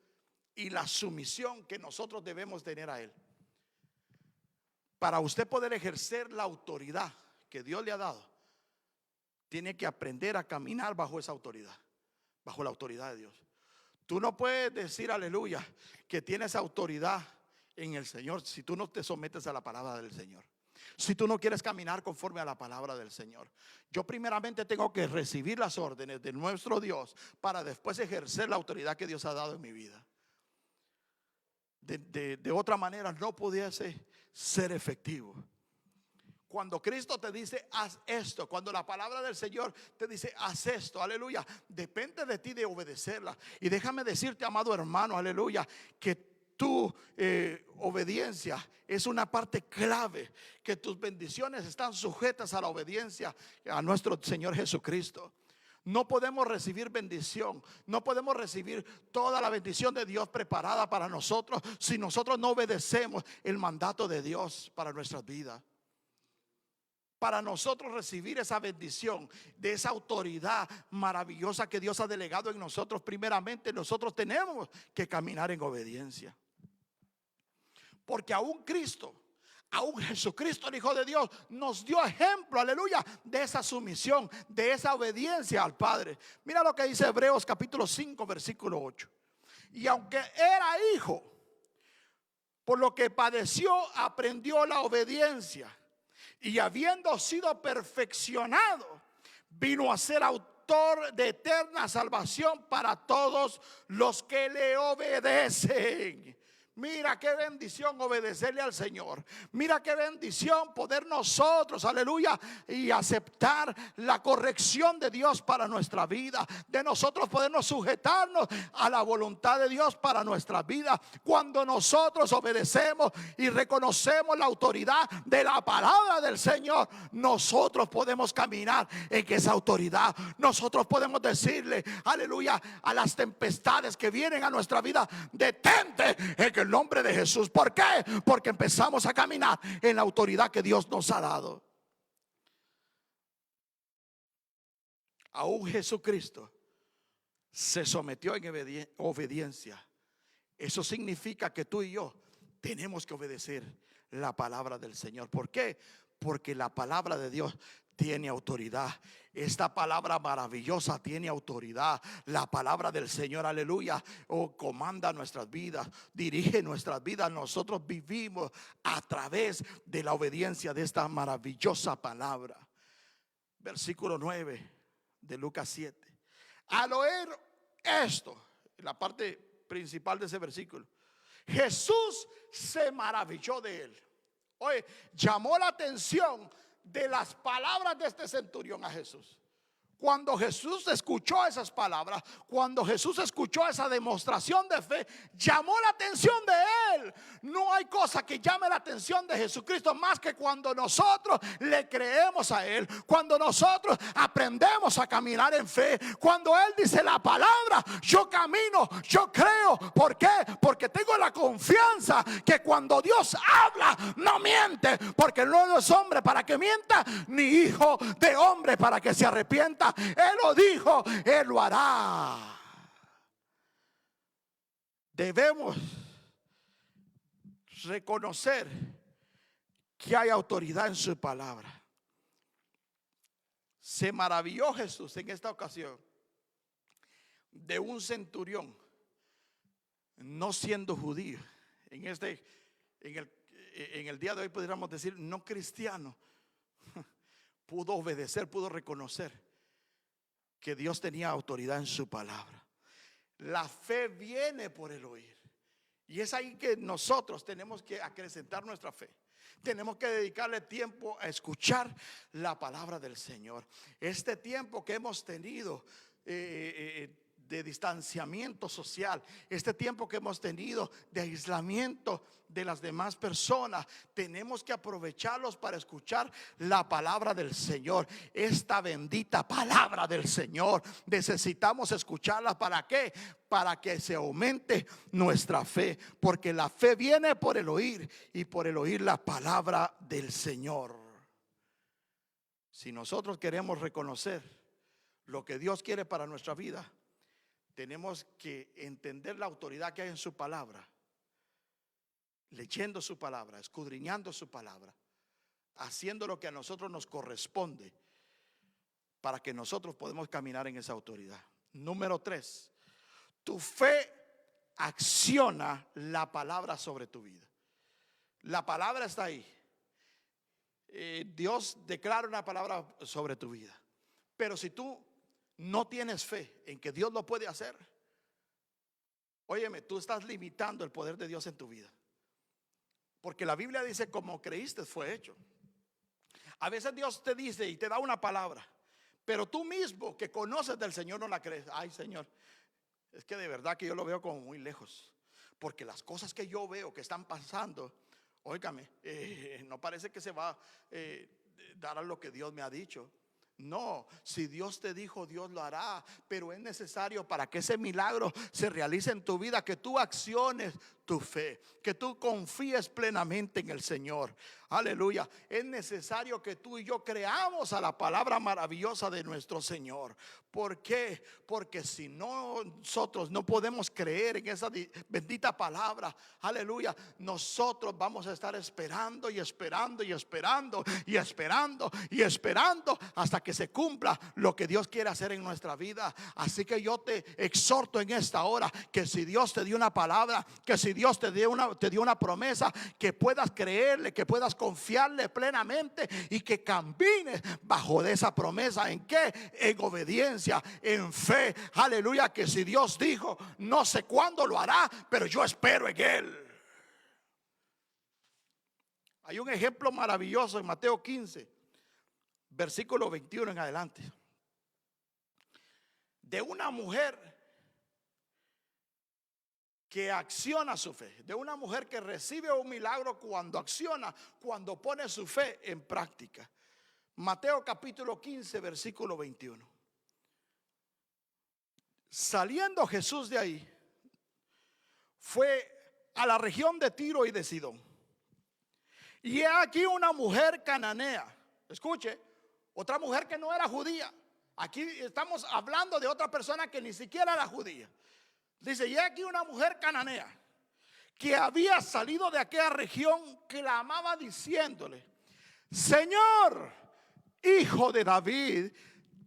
y la sumisión que nosotros debemos tener a Él. Para usted poder ejercer la autoridad que Dios le ha dado, tiene que aprender a caminar bajo esa autoridad, bajo la autoridad de Dios. Tú no puedes decir, aleluya, que tienes autoridad en el Señor si tú no te sometes a la palabra del Señor. Si tú no quieres caminar conforme a la palabra del Señor. Yo primeramente tengo que recibir las órdenes de nuestro Dios para después ejercer la autoridad que Dios ha dado en mi vida. De otra manera no pudiese ser efectivo. Cuando Cristo te dice haz esto, cuando la palabra del Señor te dice haz esto, aleluya, depende de ti de obedecerla. Y déjame decirte, amado hermano, aleluya, que tu obediencia es una parte clave, que tus bendiciones están sujetas a la obediencia a nuestro Señor Jesucristo. No podemos recibir bendición, no podemos recibir toda la bendición de Dios preparada para nosotros si nosotros no obedecemos el mandato de Dios para nuestras vidas. Para nosotros recibir esa bendición de esa autoridad maravillosa que Dios ha delegado en nosotros, primeramente nosotros tenemos que caminar en obediencia. Porque aún Cristo, aún Jesucristo, el Hijo de Dios, nos dio ejemplo, aleluya, de esa sumisión, de esa obediencia al Padre. Mira lo que dice Hebreos capítulo 5, versículo 8. Y aunque era hijo, por lo que padeció, aprendió la obediencia. Y habiendo sido perfeccionado, vino a ser autor de eterna salvación para todos los que le obedecen. Mira qué bendición obedecerle al Señor. Mira qué bendición poder nosotros, aleluya, y aceptar la corrección de Dios para nuestra vida. De nosotros podernos sujetarnos a la voluntad de Dios para nuestra vida. Cuando nosotros obedecemos y reconocemos la autoridad de la palabra del Señor, nosotros podemos caminar en esa autoridad. Nosotros podemos decirle, aleluya, a las tempestades que vienen a nuestra vida: detente en el nombre de Jesús. ¿Por qué? Porque empezamos a caminar en la autoridad que Dios nos ha dado. Aún Jesucristo se sometió en obediencia. Eso significa que tú y yo tenemos que obedecer la palabra del Señor. ¿Por qué? Porque la palabra de Dios tiene autoridad. Esta palabra maravillosa tiene autoridad. La palabra del Señor, aleluya, comanda nuestras vidas, dirige nuestras vidas. Nosotros vivimos a través de la obediencia de esta maravillosa palabra. Versículo 9 de Lucas 7. Al oír esto, la parte principal de ese versículo, Jesús se maravilló de él. Oye, llamó la atención de las palabras de este centurión a Jesús. Cuando Jesús escuchó esas palabras, cuando Jesús escuchó esa demostración de fe, llamó la atención de él. No hay cosa que llame la atención de Jesucristo más que cuando nosotros le creemos a él, cuando nosotros aprendemos a caminar en fe, cuando él dice la palabra, yo camino, yo creo. ¿Por qué? Porque tengo la confianza que cuando Dios habla, no miente, porque no es hombre para que mienta, ni hijo de hombre para que se arrepienta. Él lo dijo, él lo hará. Debemos reconocer que hay autoridad en su palabra. Se maravilló Jesús en esta ocasión de un centurión, no siendo judío. En el día de hoy podríamos decir no cristiano. Pudo obedecer, pudo reconocer que Dios tenía autoridad en su palabra. La fe viene por el oír. Y es ahí que nosotros tenemos que acrecentar nuestra fe. Tenemos que dedicarle tiempo a escuchar la palabra del Señor. Este tiempo que hemos tenido de distanciamiento social, este tiempo que hemos tenido de aislamiento de las demás personas, tenemos que aprovecharlos para escuchar la palabra del Señor. Esta bendita palabra del Señor necesitamos escucharla. ¿Para qué? Para que se aumente nuestra fe, porque la fe viene por el oír y por el oír la palabra del Señor. Si nosotros queremos reconocer lo que Dios quiere para nuestra vida, tenemos que entender la autoridad que hay en su palabra, leyendo su palabra, escudriñando su palabra, haciendo lo que a nosotros nos corresponde para que nosotros podamos caminar en esa autoridad. Número 3, tu fe acciona la palabra sobre tu vida. La palabra está ahí. Dios declara una palabra sobre tu vida, pero si tú no tienes fe en que Dios lo puede hacer, óyeme, tú estás limitando el poder de Dios en tu vida. Porque la Biblia dice, como creíste fue hecho. A veces Dios te dice y te da una palabra, pero tú mismo que conoces del Señor no la crees. Ay, Señor, es que de verdad que yo lo veo como muy lejos. Porque las cosas que yo veo que están pasando, óigame, no parece que se va a dar a lo que Dios me ha dicho. No, si Dios te dijo, Dios lo hará, pero es necesario para que ese milagro se realice en tu vida que tú acciones tu fe, que tú confíes plenamente en el Señor. Aleluya. Es necesario que tú y yo creamos a la palabra maravillosa de nuestro Señor. ¿Por qué? Porque si no, nosotros no podemos creer en esa bendita palabra, aleluya, nosotros vamos a estar esperando y esperando y esperando y esperando y esperando hasta que se cumpla lo que Dios quiere hacer en nuestra vida. Así que yo te exhorto en esta hora que si Dios te dio una palabra, que si Dios te dio una promesa, que puedas creerle, que puedas confiarle plenamente y que camines bajo de esa promesa. ¿En qué? En obediencia, en fe. Aleluya, que si Dios dijo, no sé cuándo lo hará, pero yo espero en Él. Hay un ejemplo maravilloso en Mateo 15, versículo 21 en adelante, de una mujer que acciona su fe, de una mujer que recibe un milagro cuando acciona, cuando pone su fe en práctica. Mateo capítulo 15, versículo 21. Saliendo Jesús de ahí, fue a la región de Tiro y de Sidón. Y he aquí una mujer cananea. Escuche, otra mujer que no era judía. Aquí estamos hablando de otra persona que ni siquiera era judía. Dice, y aquí una mujer cananea que había salido de aquella región, clamaba diciéndole, Señor, Hijo de David,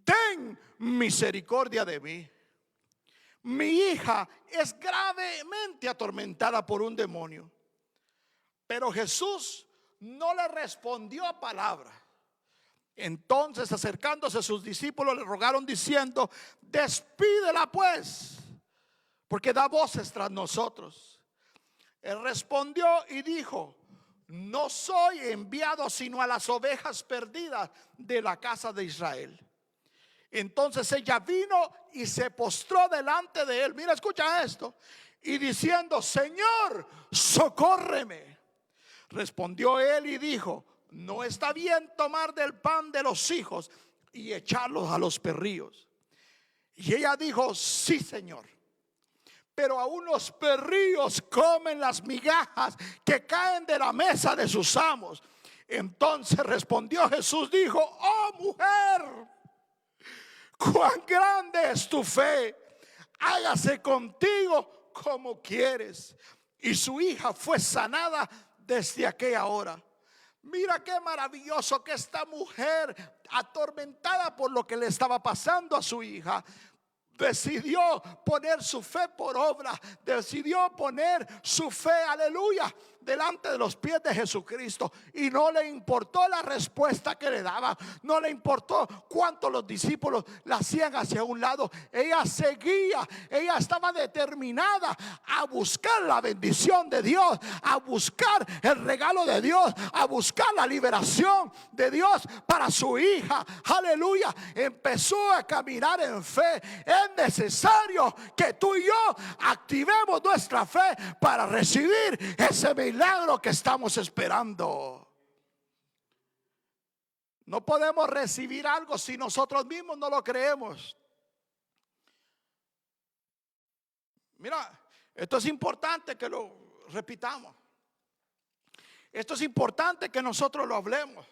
ten misericordia de mí. Mi hija es gravemente atormentada por un demonio. Pero Jesús no le respondió a palabra. Entonces, acercándose a sus discípulos, le rogaron diciendo, despídela pues, porque da voces tras nosotros. Él respondió y dijo, no soy enviado sino a las ovejas perdidas de la casa de Israel. Entonces ella vino y se postró delante de él. Mira, escucha esto. Y diciendo: Señor, socórreme. Respondió él y dijo: no está bien tomar del pan de los hijos y echarlos a los perrillos. Y ella dijo: sí, Señor, pero aún los perrillos comen las migajas que caen de la mesa de sus amos. Entonces respondió Jesús, dijo: oh mujer, cuán grande es tu fe, hágase contigo como quieres. Y su hija fue sanada desde aquella hora. Mira qué maravilloso que esta mujer, atormentada por lo que le estaba pasando a su hija, decidió poner su fe por obra, decidió poner su fe, aleluya, delante de los pies de Jesucristo. Y no le importó la respuesta que le daba, no le importó cuánto los discípulos la hacían hacia un lado. Ella seguía, ella estaba determinada a buscar la bendición de Dios, a buscar el regalo de Dios, a buscar la liberación de Dios para su hija. Aleluya, empezó a caminar en fe. Es necesario que tú y yo activemos nuestra fe para recibir ese milagro que estamos esperando. No podemos recibir algo si nosotros mismos no lo creemos. Mira, esto es importante que lo repitamos. Esto es importante que nosotros lo hablemos.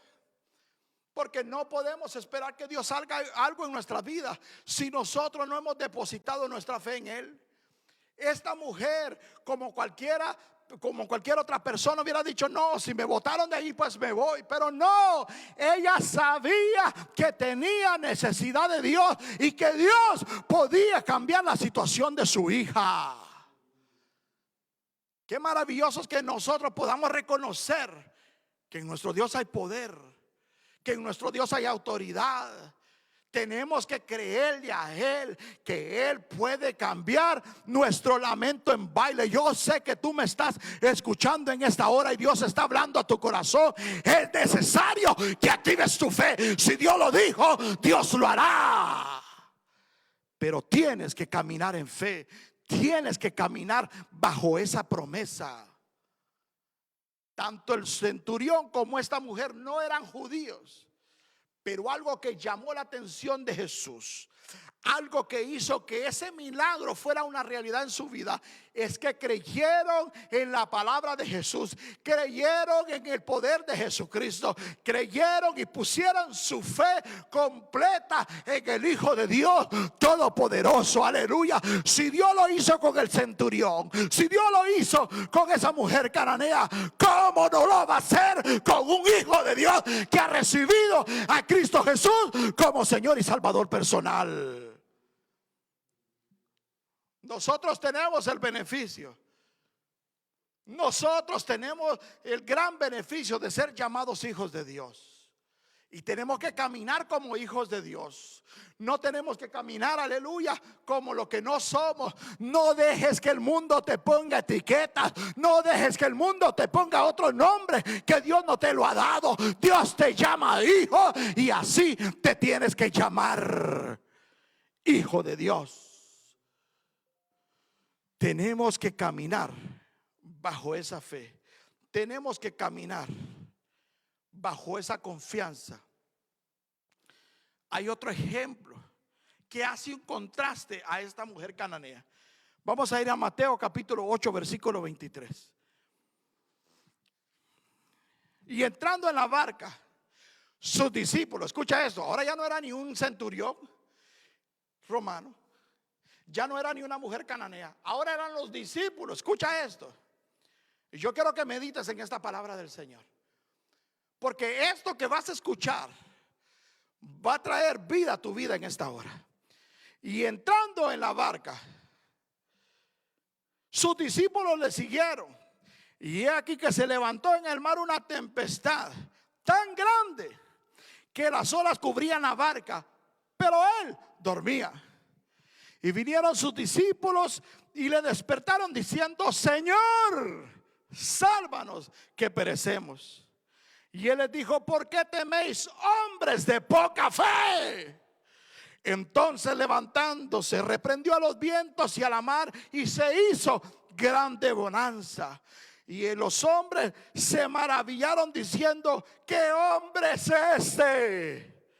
Porque no podemos esperar que Dios haga algo en nuestra vida si nosotros no hemos depositado nuestra fe en Él. Esta mujer, como cualquier otra persona, hubiera dicho: no, si me botaron de ahí pues me voy. Pero no, ella sabía que tenía necesidad de Dios y que Dios podía cambiar la situación de su hija. Qué maravilloso es que nosotros podamos reconocer que en nuestro Dios hay poder, que en nuestro Dios hay autoridad. Tenemos que creerle a Él, que Él puede cambiar nuestro lamento en baile. Yo sé que tú me estás escuchando en esta hora y Dios está hablando a tu corazón. Es necesario que actives tu fe. Si Dios lo dijo, Dios lo hará. Pero tienes que caminar en fe. Tienes que caminar bajo esa promesa. Tanto el centurión como esta mujer no eran judíos, pero algo que llamó la atención de Jesús, algo que hizo que ese milagro fuera una realidad en su vida, es que creyeron en la palabra de Jesús, creyeron en el poder de Jesucristo, creyeron y pusieron su fe completa en el Hijo de Dios Todopoderoso. Aleluya. Si Dios lo hizo con el centurión, si Dios lo hizo con esa mujer cananea, ¿cómo no lo va a hacer con un hijo de Dios que ha recibido a Cristo Jesús como Señor y Salvador personal? Nosotros tenemos el beneficio. Nosotros tenemos el gran beneficio de ser llamados hijos de Dios. Y tenemos que caminar como hijos de Dios. No tenemos que caminar, aleluya, como lo que no somos. No dejes que el mundo te ponga etiquetas. No dejes que el mundo te ponga otro nombre que Dios no te lo ha dado. Dios te llama hijo y así te tienes que llamar, hijo de Dios. Tenemos que caminar bajo esa fe. Tenemos que caminar bajo esa confianza. Hay otro ejemplo que hace un contraste a esta mujer cananea. Vamos a ir a Mateo capítulo 8 versículo 23. Y entrando en la barca, sus discípulos, escucha esto, ahora ya no era ni un centurión romano, ya no era ni una mujer cananea, ahora eran los discípulos. Escucha esto. Y yo quiero que medites en esta palabra del Señor, porque esto que vas a escuchar va a traer vida a tu vida en esta hora. Y entrando en la barca, sus discípulos le siguieron. Y he aquí que se levantó en el mar una tempestad tan grande que las olas cubrían la barca, pero él dormía. Y vinieron sus discípulos y le despertaron diciendo: Señor, sálvanos que perecemos. Y él les dijo: ¿por qué teméis, hombres de poca fe? Entonces levantándose, reprendió a los vientos y a la mar, y se hizo grande bonanza. Y los hombres se maravillaron diciendo: ¿qué hombre es este,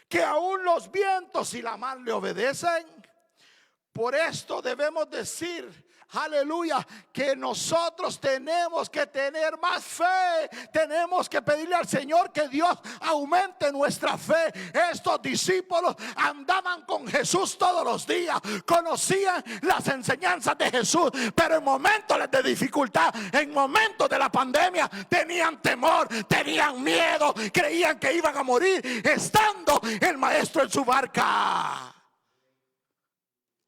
que aún los vientos y la mar le obedecen? Por esto debemos decir, aleluya, que nosotros tenemos que tener más fe. Tenemos que pedirle al Señor que Dios aumente nuestra fe. Estos discípulos andaban con Jesús todos los días, conocían las enseñanzas de Jesús, pero en momentos de dificultad, en momentos de la pandemia, tenían temor, tenían miedo, creían que iban a morir estando el maestro en su barca.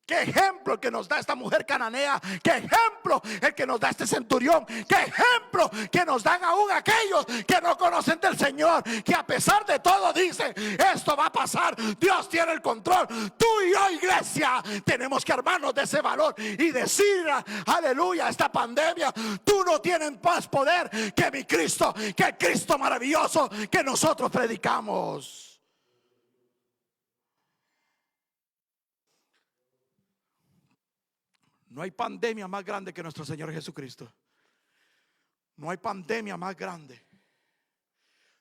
Qué ejemplo el que nos da esta mujer cananea. Qué ejemplo el que nos da este centurión. Qué ejemplo que nos dan aún aquellos que no conocen del Señor, que a pesar de todo dicen: esto va a pasar, Dios tiene el control. Tú y yo, iglesia, tenemos que armarnos de ese valor y decir: aleluya, esta pandemia, tú no tienes más poder que mi Cristo, que el Cristo maravilloso que nosotros predicamos. No hay pandemia más grande que nuestro Señor Jesucristo. No hay pandemia más grande.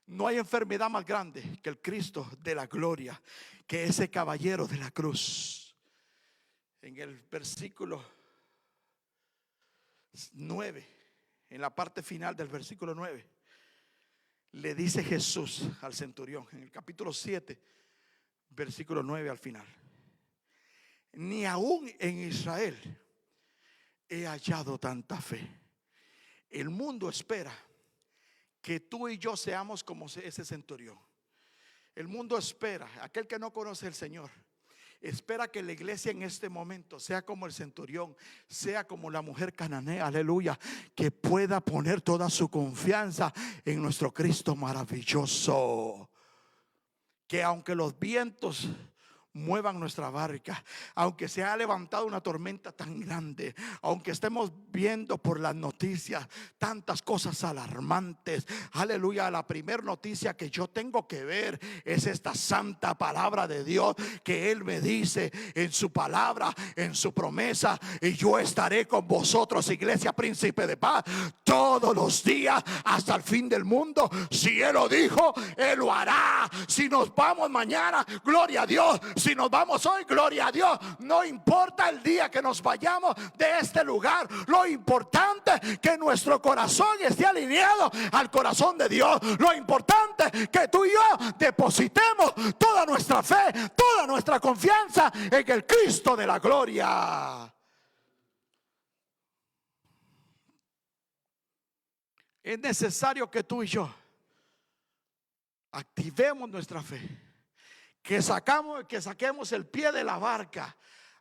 No hay enfermedad más grande que el Cristo de la gloria, que ese caballero de la cruz. En el versículo 9, en la parte final del versículo 9, le dice Jesús al centurión, en el capítulo 7, versículo 9 al final: ni aún en Israel he hallado tanta fe. El mundo espera que tú y yo seamos como ese centurión. El mundo espera, aquel que no conoce al Señor, espera que la iglesia en este momento sea como el centurión, sea como la mujer cananea, aleluya, que pueda poner toda su confianza en nuestro Cristo maravilloso. Que aunque los vientos muevan nuestra barca, aunque se ha levantado una tormenta tan grande, aunque estemos viendo por las noticias tantas cosas alarmantes, aleluya, la primera noticia que yo tengo que ver es esta santa palabra de Dios, que Él me dice en su palabra, en su promesa: y yo estaré con vosotros, iglesia Príncipe de Paz, todos los días hasta el fin del mundo. Si Él lo dijo, Él lo hará. Si nos vamos mañana, gloria a Dios. Si nos vamos hoy, gloria a Dios. No importa el día que nos vayamos de este lugar, lo importante es que nuestro corazón esté alineado al corazón de Dios. Lo importante es que tú y yo depositemos toda nuestra fe, toda nuestra confianza en el Cristo de la gloria. Es necesario que tú y yo activemos nuestra fe, que saquemos el pie de la barca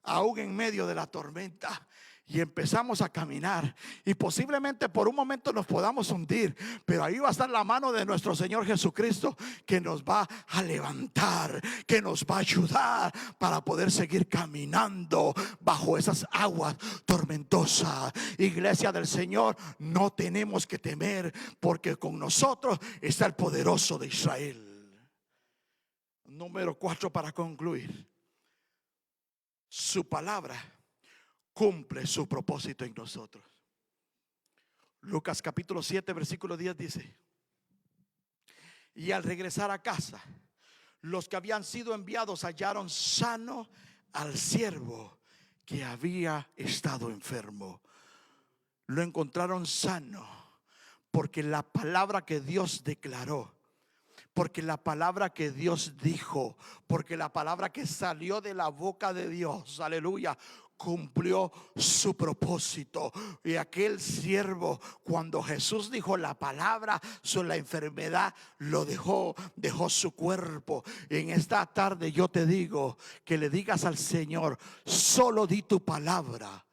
aún en medio de la tormenta, y empezamos a caminar. Y posiblemente por un momento nos podamos hundir, pero ahí va a estar la mano de nuestro Señor Jesucristo, que nos va a levantar, que nos va a ayudar para poder seguir caminando bajo esas aguas tormentosas. Iglesia del Señor, no tenemos que temer, porque con nosotros está el poderoso de Israel. Número 4, para concluir: su palabra cumple su propósito en nosotros. Lucas capítulo 7 versículo 10 dice: y al regresar a casa, los que habían sido enviados hallaron sano al siervo que había estado enfermo. Lo encontraron sano porque la palabra que Dios declaró, porque la palabra que Dios dijo, porque la palabra que salió de la boca de Dios, aleluya, cumplió su propósito. Y aquel siervo, cuando Jesús dijo la palabra, la enfermedad lo dejó su cuerpo. Y en esta tarde yo te digo que le digas al Señor: solo di tu palabra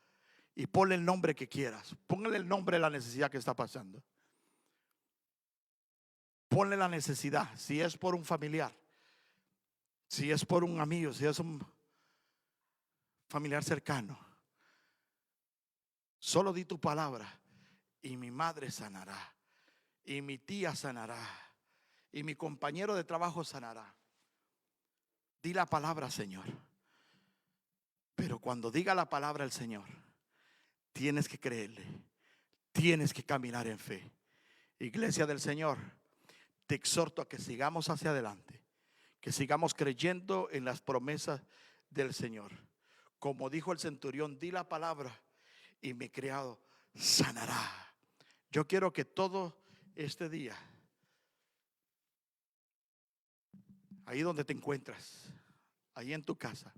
y ponle el nombre que quieras. Póngale el nombre de la necesidad que está pasando. Ponle la necesidad, si es por un familiar, si es por un amigo, si es un familiar cercano. Solo di tu palabra y mi madre sanará, y mi tía sanará, y mi compañero de trabajo sanará. Di la palabra, Señor. Pero cuando diga la palabra el Señor, tienes que creerle. Tienes que caminar en fe. Iglesia del Señor, te exhorto a que sigamos hacia adelante, que sigamos creyendo en las promesas del Señor. Como dijo el centurión, di la palabra y mi criado sanará. Yo quiero que todo este día, ahí donde te encuentras, ahí en tu casa,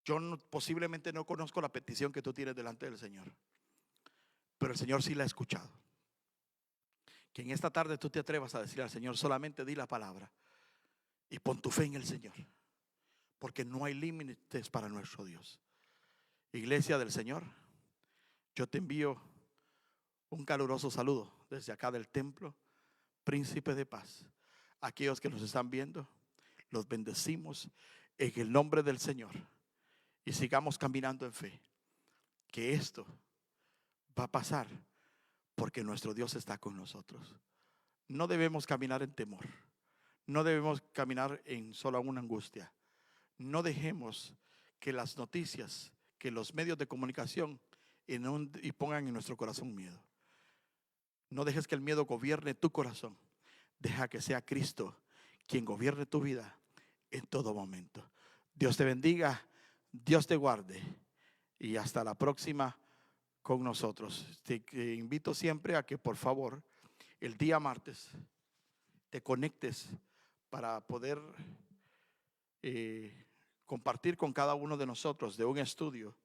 yo posiblemente no conozco la petición que tú tienes delante del Señor, pero el Señor sí la ha escuchado. Que en esta tarde tú te atrevas a decir al Señor, solamente di la palabra y pon tu fe en el Señor, porque no hay límites para nuestro Dios. Iglesia del Señor, yo te envío un caluroso saludo desde acá del templo, Príncipe de Paz. Aquellos que nos están viendo, los bendecimos en el nombre del Señor. Y sigamos caminando en fe, que esto va a pasar porque nuestro Dios está con nosotros. No debemos caminar en temor, no debemos caminar en sola una angustia. No dejemos que las noticias, que los medios de comunicación y pongan en nuestro corazón miedo. No dejes que el miedo gobierne tu corazón. Deja que sea Cristo quien gobierne tu vida en todo momento. Dios te bendiga, Dios te guarde y hasta la próxima con nosotros. Te invito siempre a que por favor el día martes te conectes para poder compartir con cada uno de nosotros de un estudio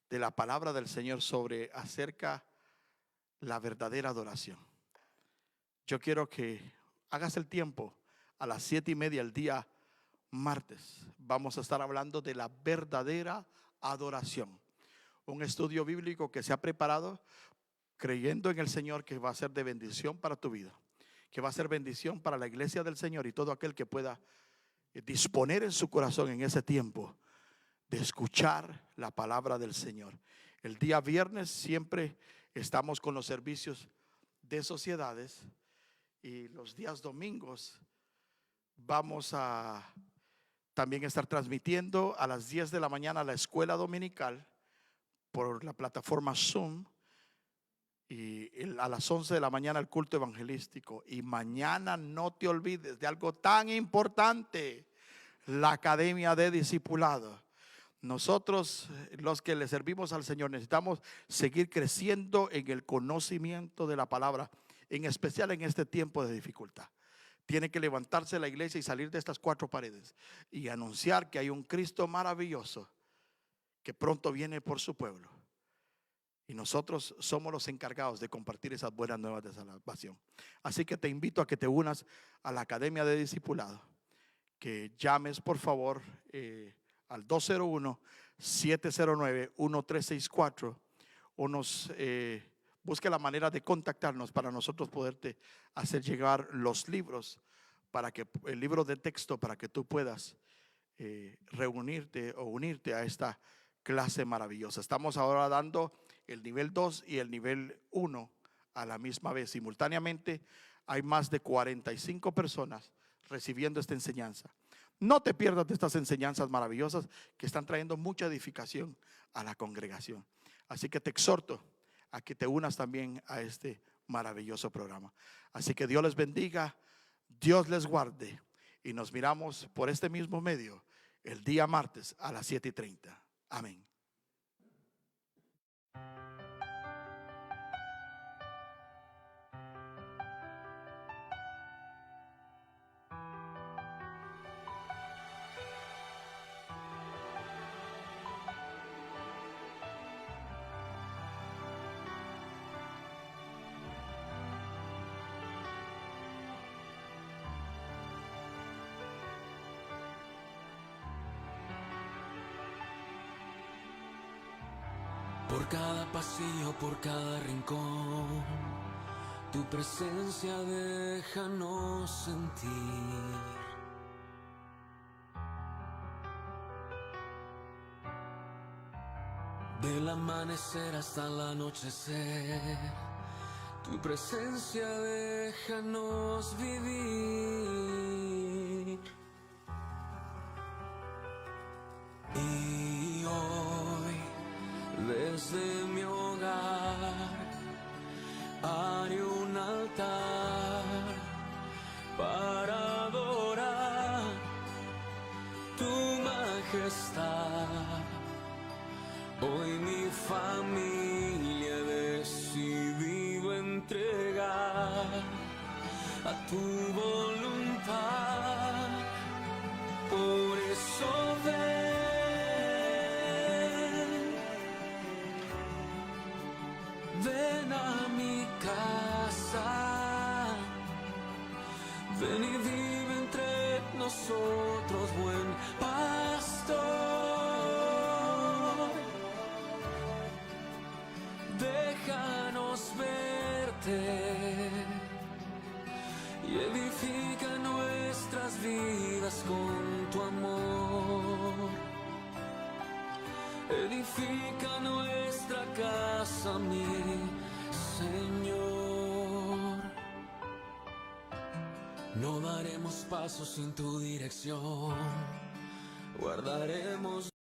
de la palabra del Señor sobre acerca la verdadera adoración. Yo quiero que hagas el tiempo a las 7:30 el día martes. Vamos a estar hablando de la verdadera adoración. Un estudio bíblico que se ha preparado creyendo en el Señor, que va a ser de bendición para tu vida, que va a ser bendición para la iglesia del Señor y todo aquel que pueda disponer en su corazón en ese tiempo de escuchar la palabra del Señor. El día viernes siempre estamos con los servicios de sociedades y los días domingos vamos a también estar transmitiendo a las 10 de la mañana la escuela dominical por la plataforma Zoom y a las 11 de la mañana el culto evangelístico. Y mañana no te olvides de algo tan importante, la academia de discipulado. Nosotros, los que le servimos al Señor, necesitamos seguir creciendo en el conocimiento de la palabra, en especial en este tiempo de dificultad. Tiene que levantarse la iglesia y salir de estas 4 paredes y anunciar que hay un Cristo maravilloso que pronto viene por su pueblo. Y nosotros somos los encargados de compartir esas buenas nuevas de salvación. Así que te invito a que te unas a la Academia de Discipulado, que llames por favor al 201-709-1364 o nos busque la manera de contactarnos para nosotros poderte hacer llegar los libros, para que el libro de texto, para que tú puedas reunirte o unirte a esta clase maravillosa. Estamos ahora dando el nivel 2 y el nivel 1 a la misma vez. Simultáneamente hay más de 45 personas recibiendo esta enseñanza. No te pierdas de estas enseñanzas maravillosas que están trayendo mucha edificación a la congregación. Así que te exhorto a que te unas también a este maravilloso programa. Así que Dios les bendiga, Dios les guarde y nos miramos por este mismo medio el día martes a las 7:30. Amén. Por cada pasillo, por cada rincón, tu presencia déjanos sentir. Del amanecer hasta el anochecer, tu presencia déjanos vivir. desde mi hogar haré un altar para adorar tu majestad. Hoy mi familia he decidido entregar a tu voluntad. Por eso ven a mi casa, ven y vive entre nosotros, buen pastor. Déjanos verte y edifica nuestras vidas con tu amor. Edifica nuestra casa, mi Señor. No daremos paso sin tu dirección, guardaremos